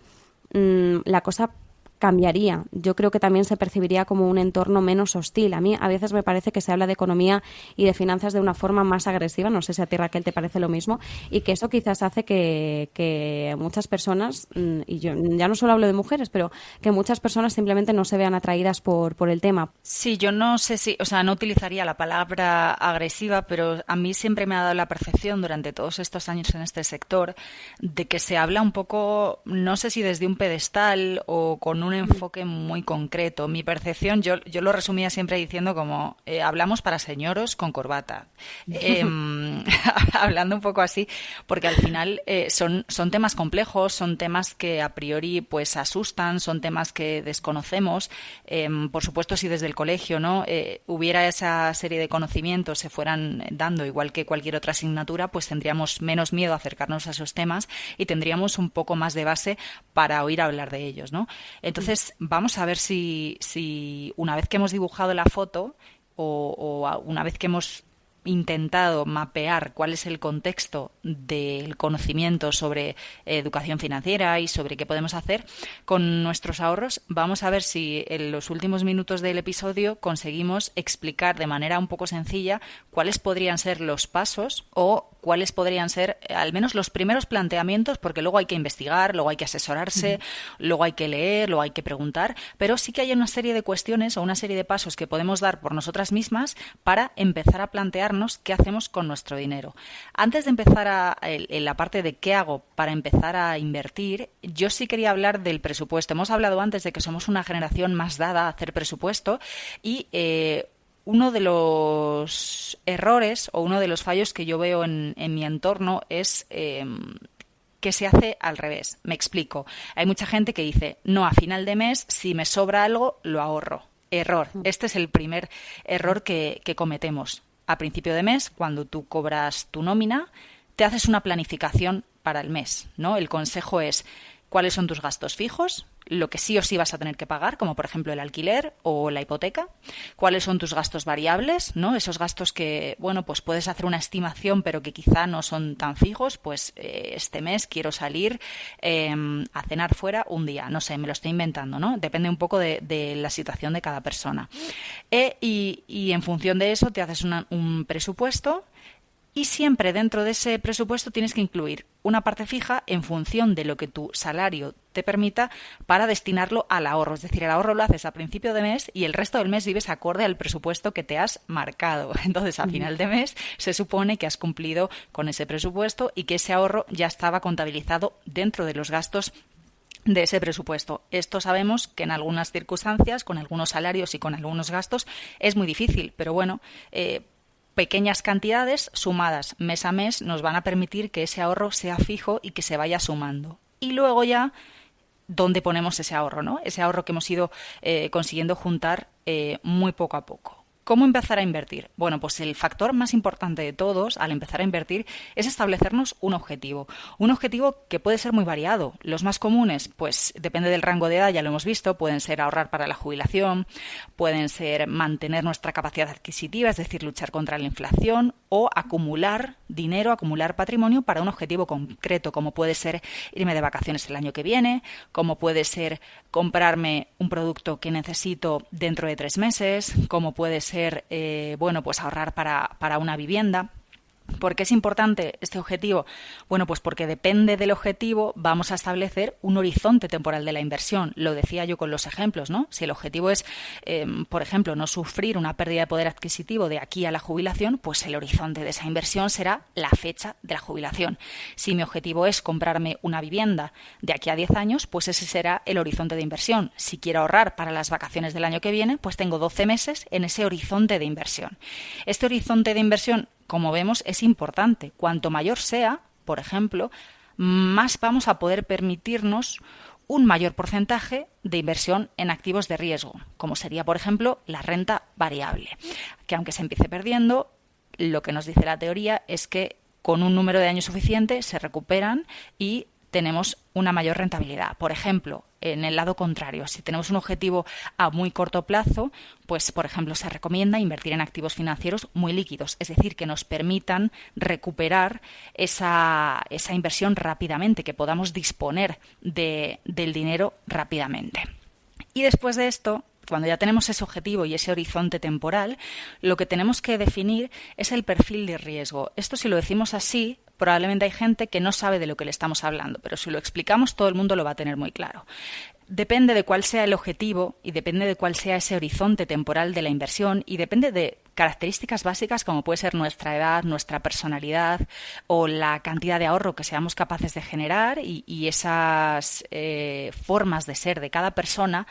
la cosa cambiaría. Yo creo que también se percibiría como un entorno menos hostil. A mí a veces me parece que se habla de economía y de finanzas de una forma más agresiva, no sé si a ti, Raquel, te parece lo mismo, y que eso quizás hace que muchas personas, y yo ya no solo hablo de mujeres, pero que muchas personas simplemente no se vean atraídas por el tema. Sí, yo no sé si, no utilizaría la palabra agresiva, pero a mí siempre me ha dado la percepción durante todos estos años en este sector de que se habla un poco, no sé si desde un pedestal o con un enfoque muy concreto. Mi percepción, yo lo resumía siempre diciendo como hablamos para señoros con corbata. Hablando un poco así, porque al final son temas complejos, son temas que a priori pues asustan, son temas que desconocemos. Por supuesto, si desde el colegio no hubiera esa serie de conocimientos, se fueran dando igual que cualquier otra asignatura, pues tendríamos menos miedo a acercarnos a esos temas y tendríamos un poco más de base para oír hablar de ellos, ¿no? Entonces, vamos a ver si una vez que hemos dibujado la foto o una vez que hemos intentado mapear cuál es el contexto del conocimiento sobre educación financiera y sobre qué podemos hacer con nuestros ahorros, vamos a ver si en los últimos minutos del episodio conseguimos explicar de manera un poco sencilla cuáles podrían ser los pasos o cuáles podrían ser al menos los primeros planteamientos, porque luego hay que investigar, luego hay que asesorarse, luego hay que leer, luego hay que preguntar, pero sí que hay una serie de cuestiones o una serie de pasos que podemos dar por nosotras mismas para empezar a plantearnos qué hacemos con nuestro dinero. Antes de empezar en la parte de qué hago para empezar a invertir, yo sí quería hablar del presupuesto. Hemos hablado antes de que somos una generación más dada a hacer presupuesto y uno de los errores o uno de los fallos que yo veo en mi entorno es que se hace al revés. Me explico. Hay mucha gente que dice, no, a final de mes, si me sobra algo, lo ahorro. Error. Este es el primer error que cometemos. A principio de mes, cuando tú cobras tu nómina, te haces una planificación para el mes, ¿no? El consejo es cuáles son tus gastos fijos, lo que sí o sí vas a tener que pagar, como por ejemplo el alquiler o la hipoteca, cuáles son tus gastos variables, ¿no? Esos gastos que, bueno, pues puedes hacer una estimación pero que quizá no son tan fijos, pues este mes quiero salir a cenar fuera un día, no sé, me lo estoy inventando, ¿no? Depende un poco de la situación de cada persona. Y en función de eso te haces un presupuesto. Y siempre dentro de ese presupuesto tienes que incluir una parte fija en función de lo que tu salario te permita para destinarlo al ahorro. Es decir, el ahorro lo haces a principio de mes y el resto del mes vives acorde al presupuesto que te has marcado. Entonces, a final de mes se supone que has cumplido con ese presupuesto y que ese ahorro ya estaba contabilizado dentro de los gastos de ese presupuesto. Esto sabemos que en algunas circunstancias, con algunos salarios y con algunos gastos, es muy difícil, pero bueno, pequeñas cantidades sumadas mes a mes nos van a permitir que ese ahorro sea fijo y que se vaya sumando. Y luego ya, ¿dónde ponemos ese ahorro, ¿no? Ese ahorro que hemos ido consiguiendo juntar muy poco a poco. ¿Cómo empezar a invertir? Bueno, pues el factor más importante de todos al empezar a invertir es establecernos un objetivo. Un objetivo que puede ser muy variado. Los más comunes, pues depende del rango de edad, ya lo hemos visto, pueden ser ahorrar para la jubilación, pueden ser mantener nuestra capacidad adquisitiva, es decir, luchar contra la inflación, o acumular dinero, acumular patrimonio para un objetivo concreto, como puede ser irme de vacaciones el año que viene, como puede ser comprarme un producto que necesito dentro de 3 meses, como puede ser bueno, pues ahorrar para una vivienda. ¿Por qué es importante este objetivo? Bueno, pues porque depende del objetivo vamos a establecer un horizonte temporal de la inversión. Lo decía yo con los ejemplos, ¿no? Si el objetivo es, por ejemplo, no sufrir una pérdida de poder adquisitivo de aquí a la jubilación, pues el horizonte de esa inversión será la fecha de la jubilación. Si mi objetivo es comprarme una vivienda de aquí a 10 años, pues ese será el horizonte de inversión. Si quiero ahorrar para las vacaciones del año que viene, pues tengo 12 meses en ese horizonte de inversión. Este horizonte de inversión, como vemos, es importante. Cuanto mayor sea, por ejemplo, más vamos a poder permitirnos un mayor porcentaje de inversión en activos de riesgo, como sería, por ejemplo, la renta variable, que aunque se empiece perdiendo, lo que nos dice la teoría es que con un número de años suficiente se recuperan y tenemos una mayor rentabilidad. Por ejemplo, en el lado contrario, si tenemos un objetivo a muy corto plazo, pues por ejemplo se recomienda invertir en activos financieros muy líquidos, es decir, que nos permitan recuperar esa inversión rápidamente, que podamos disponer del dinero rápidamente. Y después de esto, cuando ya tenemos ese objetivo y ese horizonte temporal, lo que tenemos que definir es el perfil de riesgo. Esto, si lo decimos así, probablemente hay gente que no sabe de lo que le estamos hablando, pero si lo explicamos todo el mundo lo va a tener muy claro. Depende de cuál sea el objetivo y depende de cuál sea ese horizonte temporal de la inversión y depende de características básicas como puede ser nuestra edad, nuestra personalidad o la cantidad de ahorro que seamos capaces de generar y esas formas de ser de cada persona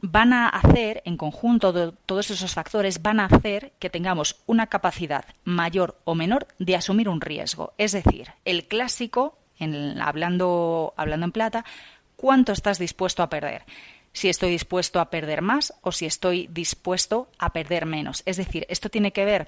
van a hacer, en conjunto, todos esos factores van a hacer que tengamos una capacidad mayor o menor de asumir un riesgo. Es decir, el clásico, hablando en plata, ¿cuánto estás dispuesto a perder? Si estoy dispuesto a perder más o si estoy dispuesto a perder menos. Es decir, esto tiene que ver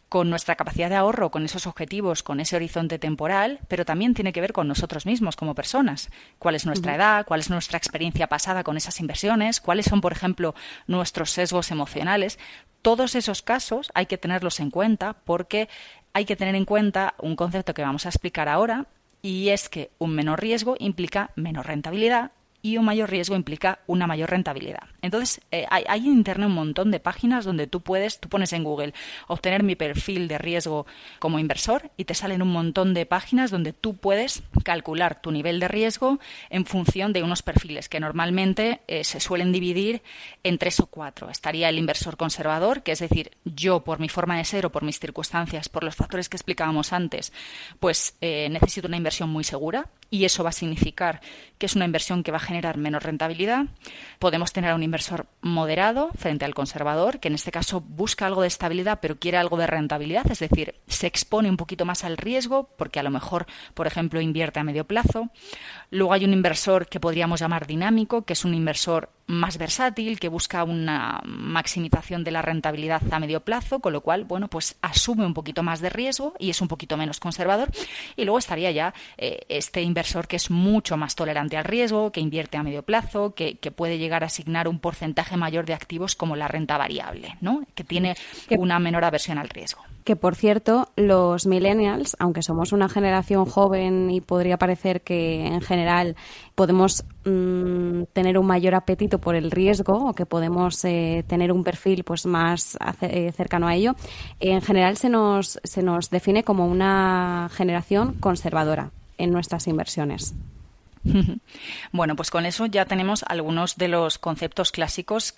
con nuestra capacidad de ahorro, con esos objetivos, con ese horizonte temporal, pero también tiene que ver con nosotros mismos como personas. ¿Cuál es nuestra edad? ¿Cuál es nuestra experiencia pasada con esas inversiones? ¿Cuáles son, por ejemplo, nuestros sesgos emocionales? Todos esos casos hay que tenerlos en cuenta porque hay que tener en cuenta un concepto que vamos a explicar ahora, y es que un menor riesgo implica menor rentabilidad y un mayor riesgo implica una mayor rentabilidad. Entonces, hay en Internet un montón de páginas donde tú pones en Google obtener mi perfil de riesgo como inversor y te salen un montón de páginas donde tú puedes calcular tu nivel de riesgo en función de unos perfiles que normalmente se suelen dividir en 3 o 4. Estaría el inversor conservador, que es decir, yo por mi forma de ser o por mis circunstancias, por los factores que explicábamos antes, pues necesito una inversión muy segura y eso va a significar que es una inversión que va a generar menos rentabilidad. Podemos tener a un inversor moderado frente al conservador, que en este caso busca algo de estabilidad pero quiere algo de rentabilidad, es decir, se expone un poquito más al riesgo porque a lo mejor, por ejemplo, invierte a medio plazo. Luego hay un inversor que podríamos llamar dinámico, que es un inversor más versátil, que busca una maximización de la rentabilidad a medio plazo, con lo cual, bueno, pues asume un poquito más de riesgo y es un poquito menos conservador. Y luego estaría ya este inversor que es mucho más tolerante al riesgo, que invierte a medio plazo, que puede llegar a asignar un porcentaje mayor de activos como la renta variable, ¿no? Que tiene una menor aversión al riesgo. Que, por cierto, los millennials, aunque somos una generación joven y podría parecer que en general podemos tener un mayor apetito por el riesgo o que podemos tener un perfil pues más cercano a ello, en general se nos define como una generación conservadora en nuestras inversiones. Bueno, pues con eso ya tenemos algunos de los conceptos clásicos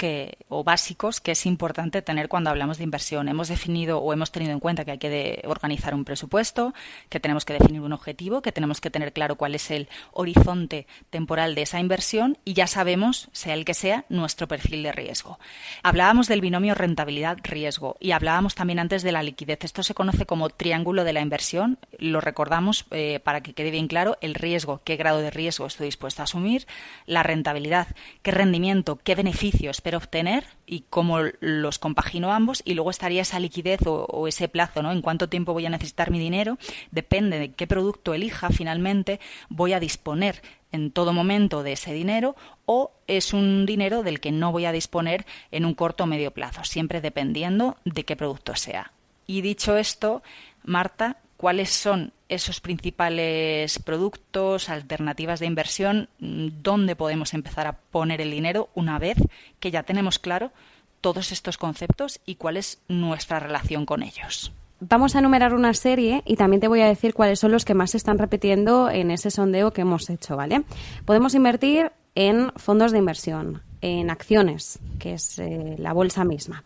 o básicos que es importante tener cuando hablamos de inversión. Hemos definido o hemos tenido en cuenta que hay que organizar un presupuesto, que tenemos que definir un objetivo, que tenemos que tener claro cuál es el horizonte temporal de esa inversión y ya sabemos, sea el que sea, nuestro perfil de riesgo. Hablábamos del binomio rentabilidad-riesgo y hablábamos también antes de la liquidez. Esto se conoce como triángulo de la inversión. Lo recordamos para que quede bien claro el riesgo, qué grado de riesgo estoy dispuesto a asumir, la rentabilidad, qué rendimiento, qué beneficio espero obtener y cómo los compagino ambos, y luego estaría esa liquidez o ese plazo, ¿no? En cuánto tiempo voy a necesitar mi dinero, depende de qué producto elija, finalmente voy a disponer en todo momento de ese dinero o es un dinero del que no voy a disponer en un corto o medio plazo, siempre dependiendo de qué producto sea. Y dicho esto, Marta, ¿cuáles son esos principales productos, alternativas de inversión? ¿Dónde podemos empezar a poner el dinero una vez que ya tenemos claro todos estos conceptos y cuál es nuestra relación con ellos? Vamos a enumerar una serie y también te voy a decir cuáles son los que más se están repitiendo en ese sondeo que hemos hecho, ¿vale? Podemos invertir en fondos de inversión, en acciones, que es la bolsa misma,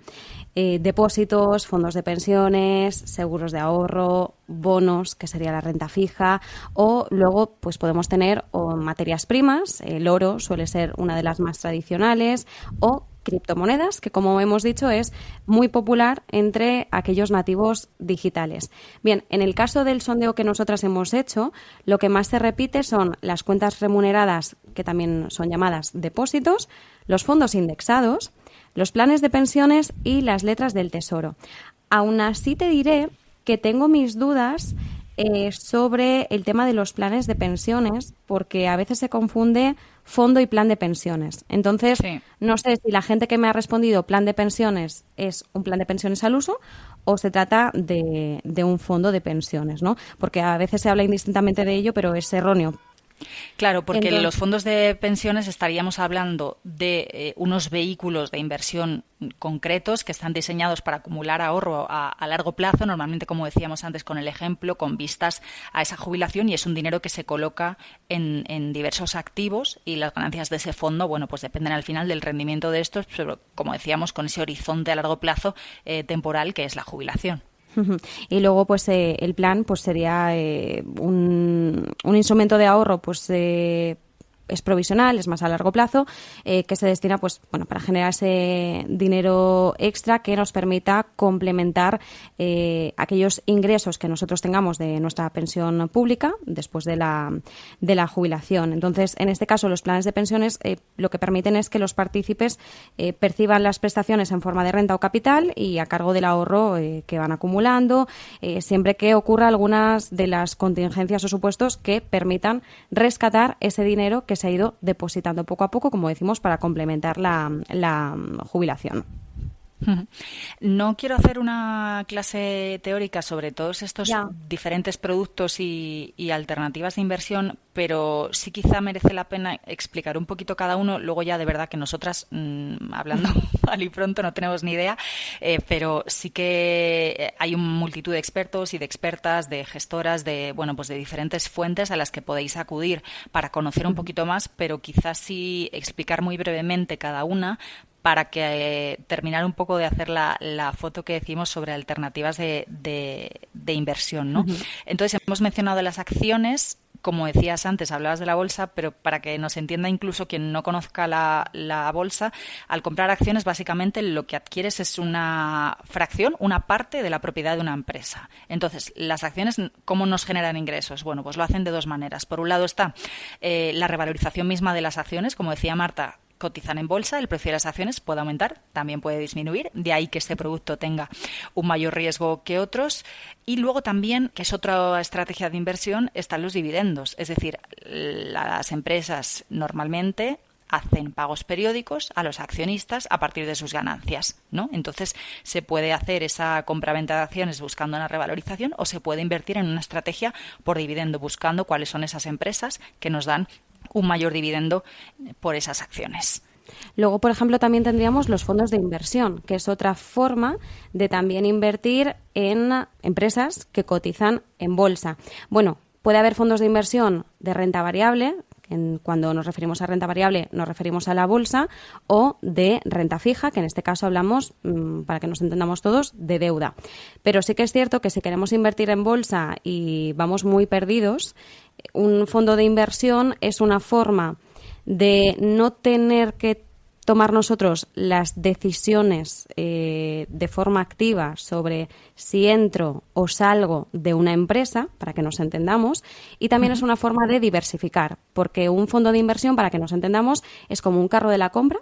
depósitos, fondos de pensiones, seguros de ahorro, bonos, que sería la renta fija, o luego pues podemos tener materias primas, el oro suele ser una de las más tradicionales, o criptomonedas, que como hemos dicho es muy popular entre aquellos nativos digitales. Bien, en el caso del sondeo que nosotras hemos hecho, lo que más se repite son las cuentas remuneradas, que también son llamadas depósitos, los fondos indexados, los planes de pensiones y las letras del tesoro. Aún así te diré que tengo mis dudas sobre el tema de los planes de pensiones, porque a veces se confunde fondo y plan de pensiones. Entonces, sí, no sé si la gente que me ha respondido plan de pensiones es un plan de pensiones al uso o se trata de un fondo de pensiones, ¿no? Porque a veces se habla indistintamente de ello, pero es erróneo. Claro, porque los fondos de pensiones estaríamos hablando de unos vehículos de inversión concretos que están diseñados para acumular ahorro a largo plazo, normalmente, como decíamos antes con el ejemplo, con vistas a esa jubilación, y es un dinero que se coloca en diversos activos y las ganancias de ese fondo, bueno, pues dependen al final del rendimiento de estos, pero como decíamos, con ese horizonte a largo plazo temporal que es la jubilación. Y luego pues el plan pues sería un instrumento de ahorro pues es provisional, es más a largo plazo, que se destina pues bueno para generar ese dinero extra que nos permita complementar aquellos ingresos que nosotros tengamos de nuestra pensión pública después de la jubilación. Entonces, en este caso, los planes de pensiones lo que permiten es que los partícipes perciban las prestaciones en forma de renta o capital y a cargo del ahorro que van acumulando, siempre que ocurra algunas de las contingencias o supuestos que permitan rescatar ese dinero que se ha ido depositando poco a poco, como decimos, para complementar la jubilación. No quiero hacer una clase teórica sobre todos estos diferentes productos y alternativas de inversión, pero sí quizá merece la pena explicar un poquito cada uno. Luego ya de verdad que nosotras, hablando mal y pronto, no tenemos ni idea, pero sí que hay una multitud de expertos y de expertas, de gestoras, de diferentes fuentes a las que podéis acudir para conocer un poquito más, pero quizás sí explicar muy brevemente cada una, para que terminar un poco de hacer la foto que decimos sobre alternativas de inversión, ¿no? Entonces, hemos mencionado las acciones. Como decías antes, hablabas de la bolsa, pero para que nos entienda incluso quien no conozca la bolsa, al comprar acciones, básicamente lo que adquieres es una fracción, una parte de la propiedad de una empresa. Entonces, las acciones, ¿cómo nos generan ingresos? Bueno, pues lo hacen de dos maneras. Por un lado está la revalorización misma de las acciones, como decía Marta, cotizan en bolsa, el precio de las acciones puede aumentar, también puede disminuir, de ahí que este producto tenga un mayor riesgo que otros. Y luego también, que es otra estrategia de inversión, están los dividendos, es decir, las empresas normalmente hacen pagos periódicos a los accionistas a partir de sus ganancias, ¿no? Entonces se puede hacer esa compraventa de acciones buscando una revalorización, o se puede invertir en una estrategia por dividendo, buscando cuáles son esas empresas que nos dan un mayor dividendo por esas acciones. Luego, por ejemplo, también tendríamos los fondos de inversión, que es otra forma de también invertir en empresas que cotizan en bolsa. Bueno, puede haber fondos de inversión de renta variable. Cuando nos referimos a renta variable nos referimos a la bolsa, o de renta fija, que en este caso hablamos, para que nos entendamos todos, de deuda. Pero sí que es cierto que si queremos invertir en bolsa y vamos muy perdidos, un fondo de inversión es una forma de no tener que tomar nosotros las decisiones de forma activa sobre si entro o salgo de una empresa, para que nos entendamos, y también es una forma de diversificar, porque un fondo de inversión, para que nos entendamos, es como un carro de la compra,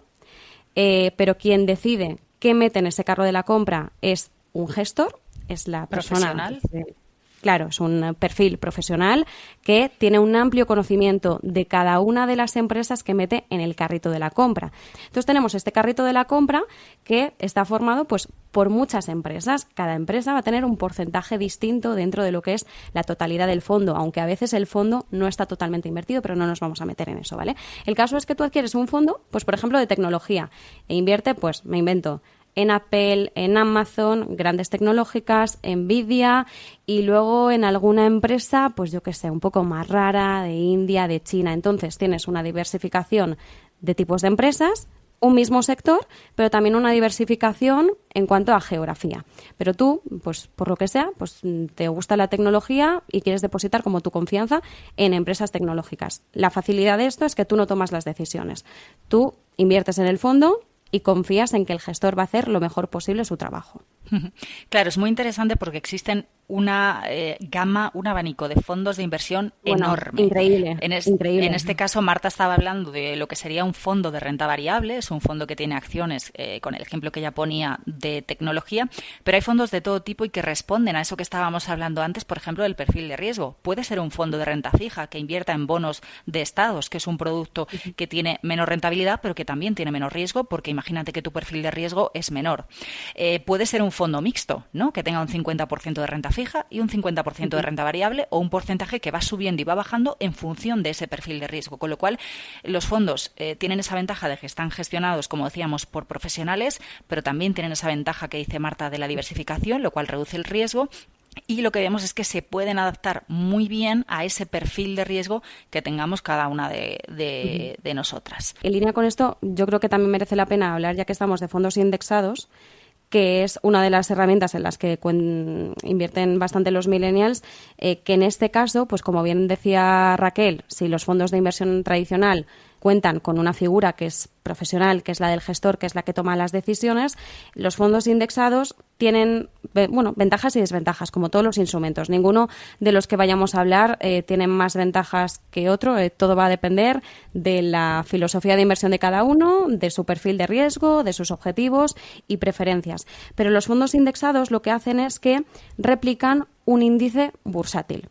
pero quien decide qué mete en ese carro de la compra es un gestor, es la persona profesional. Claro, es un perfil profesional que tiene un amplio conocimiento de cada una de las empresas que mete en el carrito de la compra. Entonces tenemos este carrito de la compra que está formado pues por muchas empresas. Cada empresa va a tener un porcentaje distinto dentro de lo que es la totalidad del fondo, aunque a veces el fondo no está totalmente invertido, pero no nos vamos a meter en eso, ¿vale? El caso es que tú adquieres un fondo, pues por ejemplo de tecnología, e invierte, pues me invento, en Apple, en Amazon, grandes tecnológicas, Nvidia, y luego en alguna empresa, pues yo qué sé, un poco más rara, de India, de China. Entonces tienes una diversificación de tipos de empresas, un mismo sector, pero también una diversificación en cuanto a geografía. Pero tú, pues por lo que sea, pues te gusta la tecnología y quieres depositar como tu confianza en empresas tecnológicas. La facilidad de esto es que tú no tomas las decisiones. Tú inviertes en el fondo y confías en que el gestor va a hacer lo mejor posible su trabajo. Claro, es muy interesante porque existen una gama, un abanico de fondos de inversión enorme. Increíble, increíble. En este caso, Marta estaba hablando de lo que sería un fondo de renta variable, es un fondo que tiene acciones, con el ejemplo que ella ponía de tecnología, pero hay fondos de todo tipo y que responden a eso que estábamos hablando antes, por ejemplo, del perfil de riesgo. Puede ser un fondo de renta fija que invierta en bonos de estados, que es un producto que tiene menos rentabilidad, pero que también tiene menos riesgo, porque imagínate que tu perfil de riesgo es menor. Puede ser un fondo mixto, ¿no? Que tenga un 50% de renta fija y un 50% de renta variable, o un porcentaje que va subiendo y va bajando en función de ese perfil de riesgo. Con lo cual, los fondos tienen esa ventaja de que están gestionados, como decíamos, por profesionales, pero también tienen esa ventaja que dice Marta de la diversificación, lo cual reduce el riesgo. Y lo que vemos es que se pueden adaptar muy bien a ese perfil de riesgo que tengamos cada una de nosotras. En línea con esto, yo creo que también merece la pena hablar, ya que estamos de fondos indexados, que es una de las herramientas en las que invierten bastante los millennials, que en este caso, pues como bien decía Raquel, si los fondos de inversión tradicional cuentan con una figura que es profesional, que es la del gestor, que es la que toma las decisiones, los fondos indexados tienen, ventajas y desventajas, como todos los instrumentos. Ninguno de los que vayamos a hablar tiene más ventajas que otro. Todo va a depender de la filosofía de inversión de cada uno, de su perfil de riesgo, de sus objetivos y preferencias. Pero los fondos indexados lo que hacen es que replican un índice bursátil,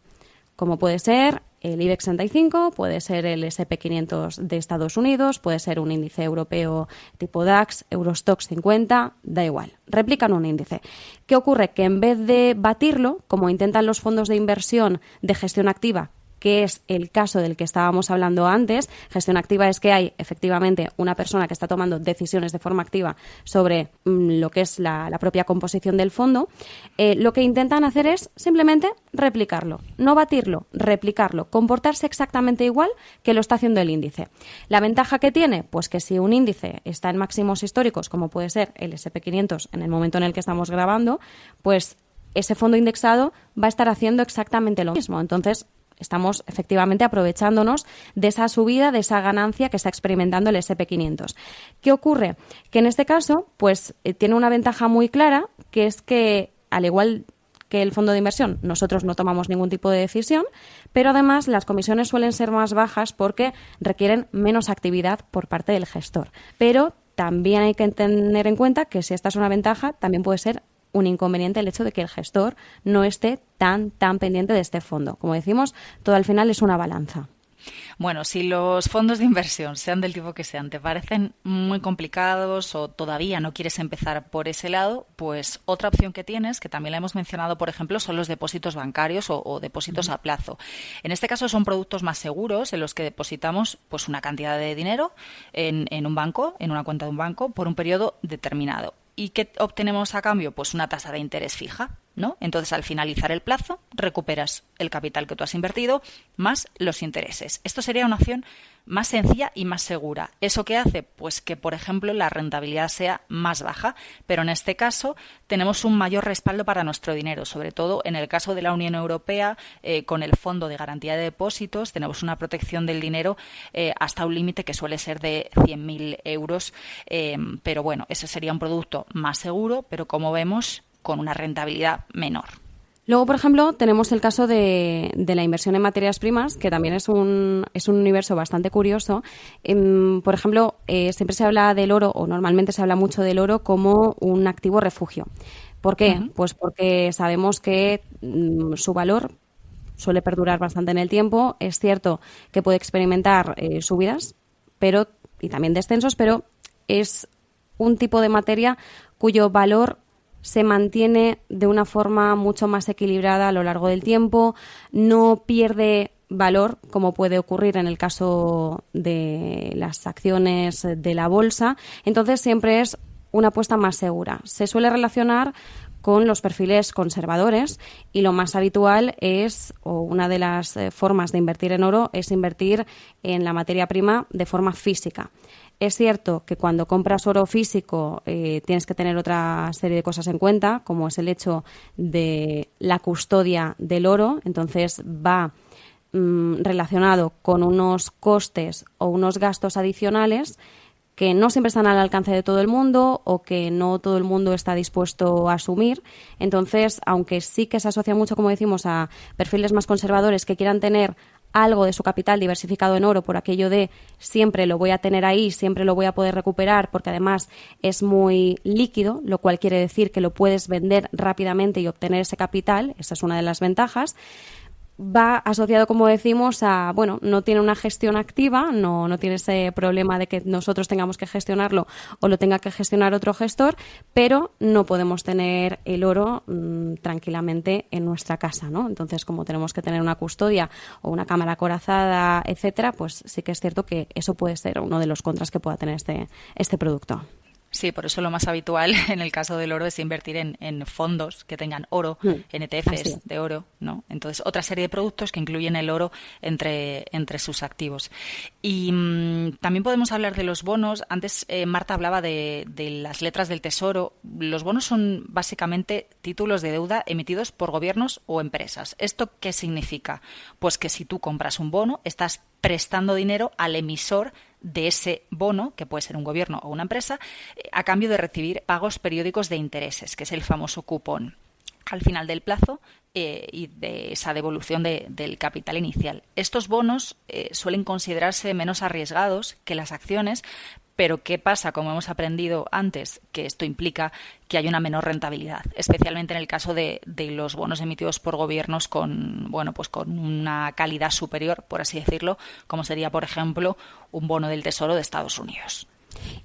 como puede ser el IBEX 35, puede ser el S&P 500 de Estados Unidos, puede ser un índice europeo tipo DAX, Eurostoxx 50, da igual, replican un índice. ¿Qué ocurre? Que en vez de batirlo, como intentan los fondos de inversión de gestión activa, que es el caso del que estábamos hablando antes. Gestión activa es que hay efectivamente una persona que está tomando decisiones de forma activa sobre lo que es la propia composición del fondo. Lo que intentan hacer es simplemente replicarlo, no batirlo, replicarlo, comportarse exactamente igual que lo está haciendo el índice. ¿La ventaja que tiene? Pues que si un índice está en máximos históricos, como puede ser el S&P 500 en el momento en el que estamos grabando, pues ese fondo indexado va a estar haciendo exactamente lo mismo. Entonces, estamos efectivamente aprovechándonos de esa subida, de esa ganancia que está experimentando el S&P 500. ¿Qué ocurre? Que en este caso, pues tiene una ventaja muy clara, que es que, al igual que el fondo de inversión, nosotros no tomamos ningún tipo de decisión, pero además las comisiones suelen ser más bajas porque requieren menos actividad por parte del gestor. Pero también hay que tener en cuenta que si esta es una ventaja, también puede ser un inconveniente el hecho de que el gestor no esté tan pendiente de este fondo. Como decimos, todo al final es una balanza. Bueno, si los fondos de inversión, sean del tipo que sean, te parecen muy complicados o todavía no quieres empezar por ese lado, pues otra opción que tienes, que también la hemos mencionado, por ejemplo, son los depósitos bancarios o depósitos a plazo. En este caso son productos más seguros en los que depositamos pues una cantidad de dinero en un banco, en una cuenta de un banco, por un periodo determinado. ¿Y qué obtenemos a cambio? Pues una tasa de interés fija, ¿no? Entonces, al finalizar el plazo, recuperas el capital que tú has invertido más los intereses. Esto sería una opción más sencilla y más segura. ¿Eso qué hace? Pues que, por ejemplo, la rentabilidad sea más baja, pero en este caso tenemos un mayor respaldo para nuestro dinero, sobre todo en el caso de la Unión Europea, con el Fondo de Garantía de Depósitos, tenemos una protección del dinero hasta un límite que suele ser de 100.000 euros, pero bueno, eso sería un producto más seguro, pero como vemos, con una rentabilidad menor. Luego, por ejemplo, tenemos el caso de la inversión en materias primas, que también es un universo bastante curioso. Por ejemplo, siempre se habla del oro, o normalmente se habla mucho del oro, como un activo refugio. ¿Por qué? Uh-huh. Pues porque sabemos que su valor suele perdurar bastante en el tiempo. Es cierto que puede experimentar subidas y también descensos, pero es un tipo de materia cuyo valor se mantiene de una forma mucho más equilibrada a lo largo del tiempo, no pierde valor como puede ocurrir en el caso de las acciones de la bolsa. Entonces siempre es una apuesta más segura. Se suele relacionar con los perfiles conservadores y lo más habitual es, o una de las formas de invertir en oro es invertir en la materia prima de forma física. Es cierto que cuando compras oro físico tienes que tener otra serie de cosas en cuenta, como es el hecho de la custodia del oro. Entonces va relacionado con unos costes o unos gastos adicionales que no siempre están al alcance de todo el mundo o que no todo el mundo está dispuesto a asumir. Entonces, aunque sí que se asocia mucho, como decimos, a perfiles más conservadores que quieran tener algo de su capital diversificado en oro por aquello de siempre lo voy a tener ahí, siempre lo voy a poder recuperar, porque además es muy líquido, lo cual quiere decir que lo puedes vender rápidamente y obtener ese capital. Esa es una de las ventajas. Va asociado, como decimos, a, bueno, no tiene una gestión activa, no tiene ese problema de que nosotros tengamos que gestionarlo o lo tenga que gestionar otro gestor, pero no podemos tener el oro tranquilamente en nuestra casa, ¿no? Entonces, como tenemos que tener una custodia o una cámara acorazada, etcétera, pues sí que es cierto que eso puede ser uno de los contras que pueda tener este producto. Sí, por eso lo más habitual en el caso del oro es invertir en fondos que tengan oro, en ETFs de oro, ¿no? Entonces, otra serie de productos que incluyen el oro entre sus activos. Y también podemos hablar de los bonos. Antes Marta hablaba de las letras del Tesoro. Los bonos son básicamente títulos de deuda emitidos por gobiernos o empresas. ¿Esto qué significa? Pues que si tú compras un bono, estás prestando dinero al emisor de ese bono, que puede ser un gobierno o una empresa, a cambio de recibir pagos periódicos de intereses, que es el famoso cupón. al final del plazo y de esa devolución del capital inicial. Estos bonos suelen considerarse menos arriesgados que las acciones, pero ¿qué pasa? Como hemos aprendido antes, que esto implica que hay una menor rentabilidad, especialmente en el caso de los bonos emitidos por gobiernos con una calidad superior, por así decirlo, como sería, por ejemplo, un bono del Tesoro de Estados Unidos.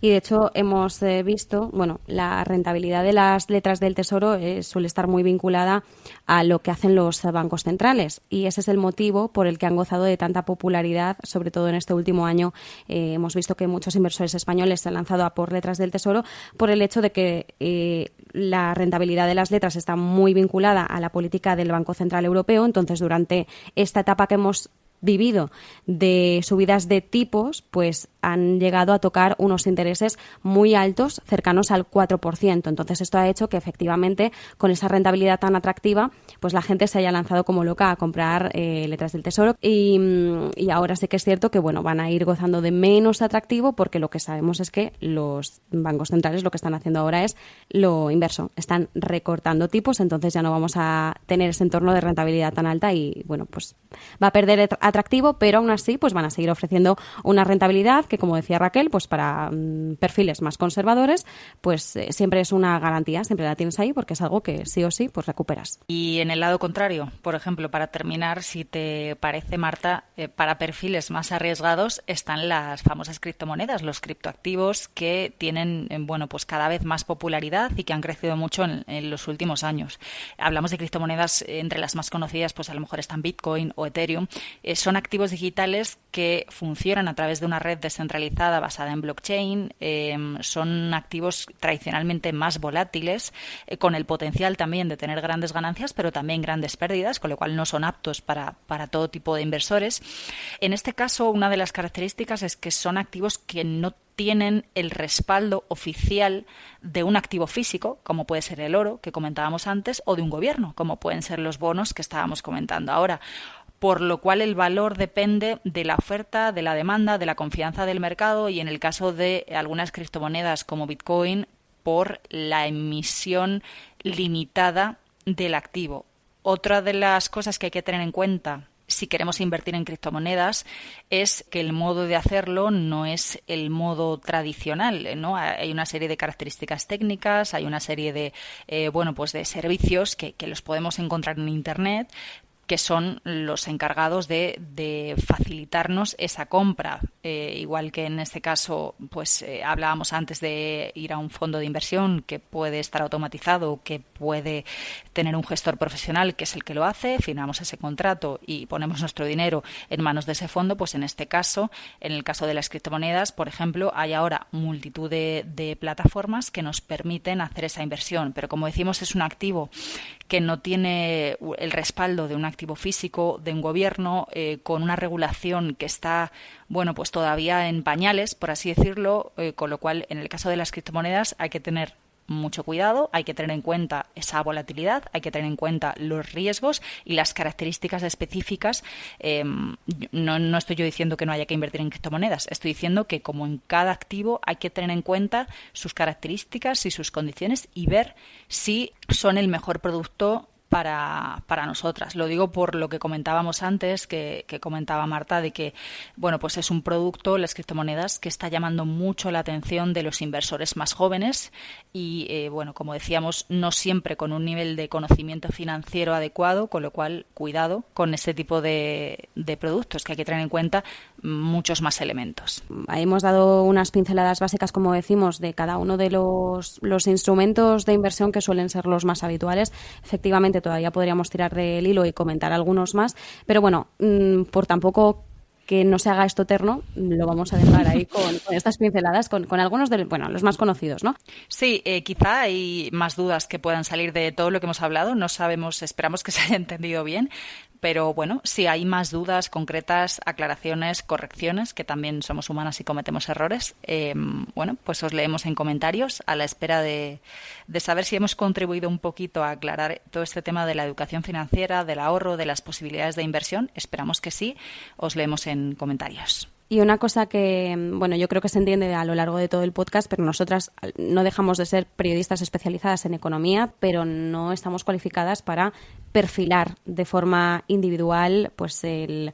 Y de hecho hemos visto, la rentabilidad de las letras del Tesoro suele estar muy vinculada a lo que hacen los bancos centrales, y ese es el motivo por el que han gozado de tanta popularidad, sobre todo en este último año. Hemos visto que muchos inversores españoles se han lanzado a por letras del Tesoro por el hecho de que la rentabilidad de las letras está muy vinculada a la política del Banco Central Europeo. Entonces, durante esta etapa que hemos vivido de subidas de tipos, pues han llegado a tocar unos intereses muy altos, cercanos al 4%. Entonces, esto ha hecho que efectivamente, con esa rentabilidad tan atractiva, pues la gente se haya lanzado como loca a comprar letras del Tesoro. Y ahora sí que es cierto que van a ir gozando de menos atractivo, porque lo que sabemos es que los bancos centrales lo que están haciendo ahora es lo inverso. Están recortando tipos, entonces ya no vamos a tener ese entorno de rentabilidad tan alta y, pues va a perder atractivo, pero aún así pues van a seguir ofreciendo una rentabilidad que, como decía Raquel, pues para perfiles más conservadores, pues siempre es una garantía, siempre la tienes ahí, porque es algo que sí o sí pues recuperas. Y en el lado contrario, por ejemplo, para terminar, si te parece, Marta, para perfiles más arriesgados están las famosas criptomonedas, los criptoactivos, que tienen pues cada vez más popularidad y que han crecido mucho en los últimos años. Hablamos de criptomonedas, entre las más conocidas pues a lo mejor están Bitcoin o Ethereum. Son activos digitales que funcionan a través de una red descentralizada basada en blockchain. Son activos tradicionalmente más volátiles, con el potencial también de tener grandes ganancias, pero también grandes pérdidas, con lo cual no son aptos para todo tipo de inversores. En este caso, una de las características es que son activos que no tienen el respaldo oficial de un activo físico, como puede ser el oro, que comentábamos antes, o de un gobierno, como pueden ser los bonos que estábamos comentando ahora. Por lo cual el valor depende de la oferta, de la demanda, de la confianza del mercado, y en el caso de algunas criptomonedas como Bitcoin, por la emisión limitada del activo. Otra de las cosas que hay que tener en cuenta si queremos invertir en criptomonedas es que el modo de hacerlo no es el modo tradicional, ¿no? Hay una serie de características técnicas, hay una serie de de servicios que los podemos encontrar en Internet, que son los encargados de facilitarnos esa compra. Igual que en este caso, pues hablábamos antes de ir a un fondo de inversión que puede estar automatizado, que puede tener un gestor profesional que es el que lo hace, firmamos ese contrato y ponemos nuestro dinero en manos de ese fondo. Pues en este caso, en el caso de las criptomonedas, por ejemplo, hay ahora multitud de plataformas que nos permiten hacer esa inversión. Pero como decimos, es un activo que no tiene el respaldo de un activo físico, de un gobierno, con una regulación que está, pues todavía en pañales, por así decirlo, con lo cual, en el caso de las criptomonedas hay que tener mucho cuidado, hay que tener en cuenta esa volatilidad, hay que tener en cuenta los riesgos y las características específicas. No estoy yo diciendo que no haya que invertir en criptomonedas, estoy diciendo que, como en cada activo, hay que tener en cuenta sus características y sus condiciones y ver si son el mejor producto para nosotras. Lo digo por lo que comentábamos antes, que comentaba Marta, de que pues es un producto, las criptomonedas, que está llamando mucho la atención de los inversores más jóvenes y como decíamos, no siempre con un nivel de conocimiento financiero adecuado, con lo cual cuidado con este tipo de productos, que hay que tener en cuenta muchos más elementos. Hemos dado unas pinceladas básicas, como decimos, de cada uno de los instrumentos de inversión que suelen ser los más habituales. Efectivamente, todavía podríamos tirar del hilo y comentar algunos más, pero por tampoco que no se haga esto eterno, lo vamos a dejar ahí con estas pinceladas, con algunos de los más conocidos, ¿no? Sí, quizá hay más dudas que puedan salir de todo lo que hemos hablado, no sabemos, esperamos que se haya entendido bien, pero si hay más dudas concretas, aclaraciones, correcciones, que también somos humanas y cometemos errores, pues os leemos en comentarios, a la espera de saber si hemos contribuido un poquito a aclarar todo este tema de la educación financiera, del ahorro, de las posibilidades de inversión. Esperamos que sí, os leemos en comentarios. Y una cosa que, bueno, yo creo que se entiende a lo largo de todo el podcast, pero nosotras no dejamos de ser periodistas especializadas en economía, pero no estamos cualificadas para perfilar de forma individual pues el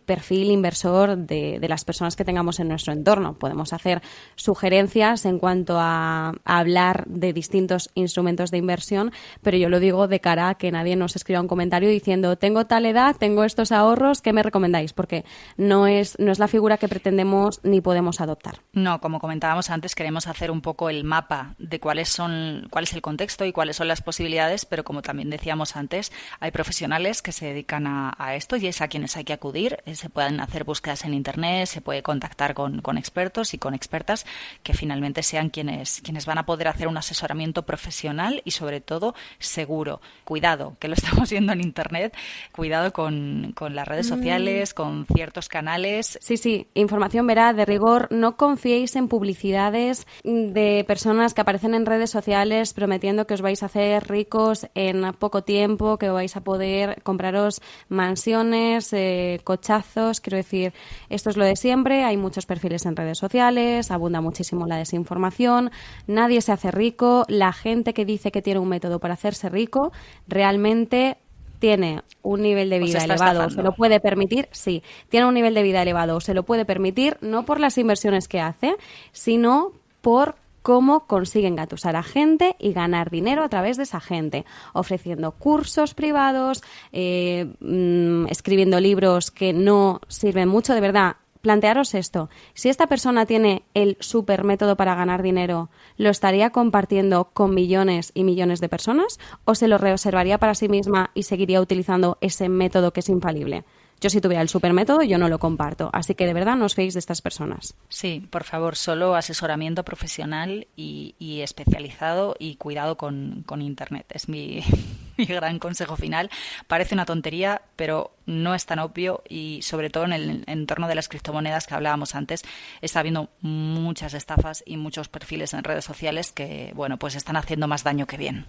perfil inversor de las personas que tengamos en nuestro entorno. Podemos hacer sugerencias en cuanto a hablar de distintos instrumentos de inversión, pero yo lo digo de cara a que nadie nos escriba un comentario diciendo tengo tal edad, tengo estos ahorros, ¿qué me recomendáis? Porque no es la figura que pretendemos ni podemos adoptar. No, como comentábamos antes, queremos hacer un poco el mapa de cuál es el contexto y cuáles son las posibilidades, pero como también decíamos antes, hay profesionales que se dedican a esto y es a quienes hay que acudir. Se pueden hacer búsquedas en Internet, se puede contactar con expertos y con expertas que finalmente sean quienes van a poder hacer un asesoramiento profesional y sobre todo seguro. Cuidado, que lo estamos viendo en Internet, cuidado con las redes sociales, con ciertos canales. Sí, información veraz, de rigor. No confiéis en publicidades de personas que aparecen en redes sociales prometiendo que os vais a hacer ricos en poco tiempo, que vais a poder compraros mansiones, cochazos. Quiero decir, esto es lo de siempre. Hay muchos perfiles en redes sociales, abunda muchísimo la desinformación. Nadie se hace rico. La gente que dice que tiene un método para hacerse rico realmente tiene un nivel de vida elevado, se lo puede permitir, sí, tiene un nivel de vida elevado, se lo puede permitir no por las inversiones que hace, sino por cómo consigue engatusar a gente y ganar dinero a través de esa gente, ofreciendo cursos privados, escribiendo libros que no sirven mucho, de verdad. Plantearos esto, si esta persona tiene el super método para ganar dinero, ¿lo estaría compartiendo con millones y millones de personas o se lo reservaría para sí misma y seguiría utilizando ese método que es infalible? Yo si tuviera el supermétodo, yo no lo comparto. Así que de verdad no os fiéis de estas personas. Sí, por favor, solo asesoramiento profesional y especializado y cuidado con Internet. Es mi gran consejo final. Parece una tontería, pero no es tan obvio y sobre todo en el entorno de las criptomonedas que hablábamos antes, está habiendo muchas estafas y muchos perfiles en redes sociales que, bueno, pues están haciendo más daño que bien.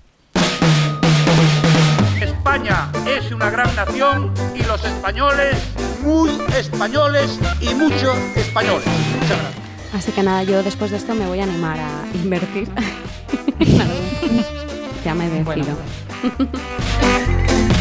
España es una gran nación y los españoles muy españoles y muchos españoles. Muchas gracias. Así que nada, yo después de esto me voy a animar a invertir. Ya me he decidido. Bueno.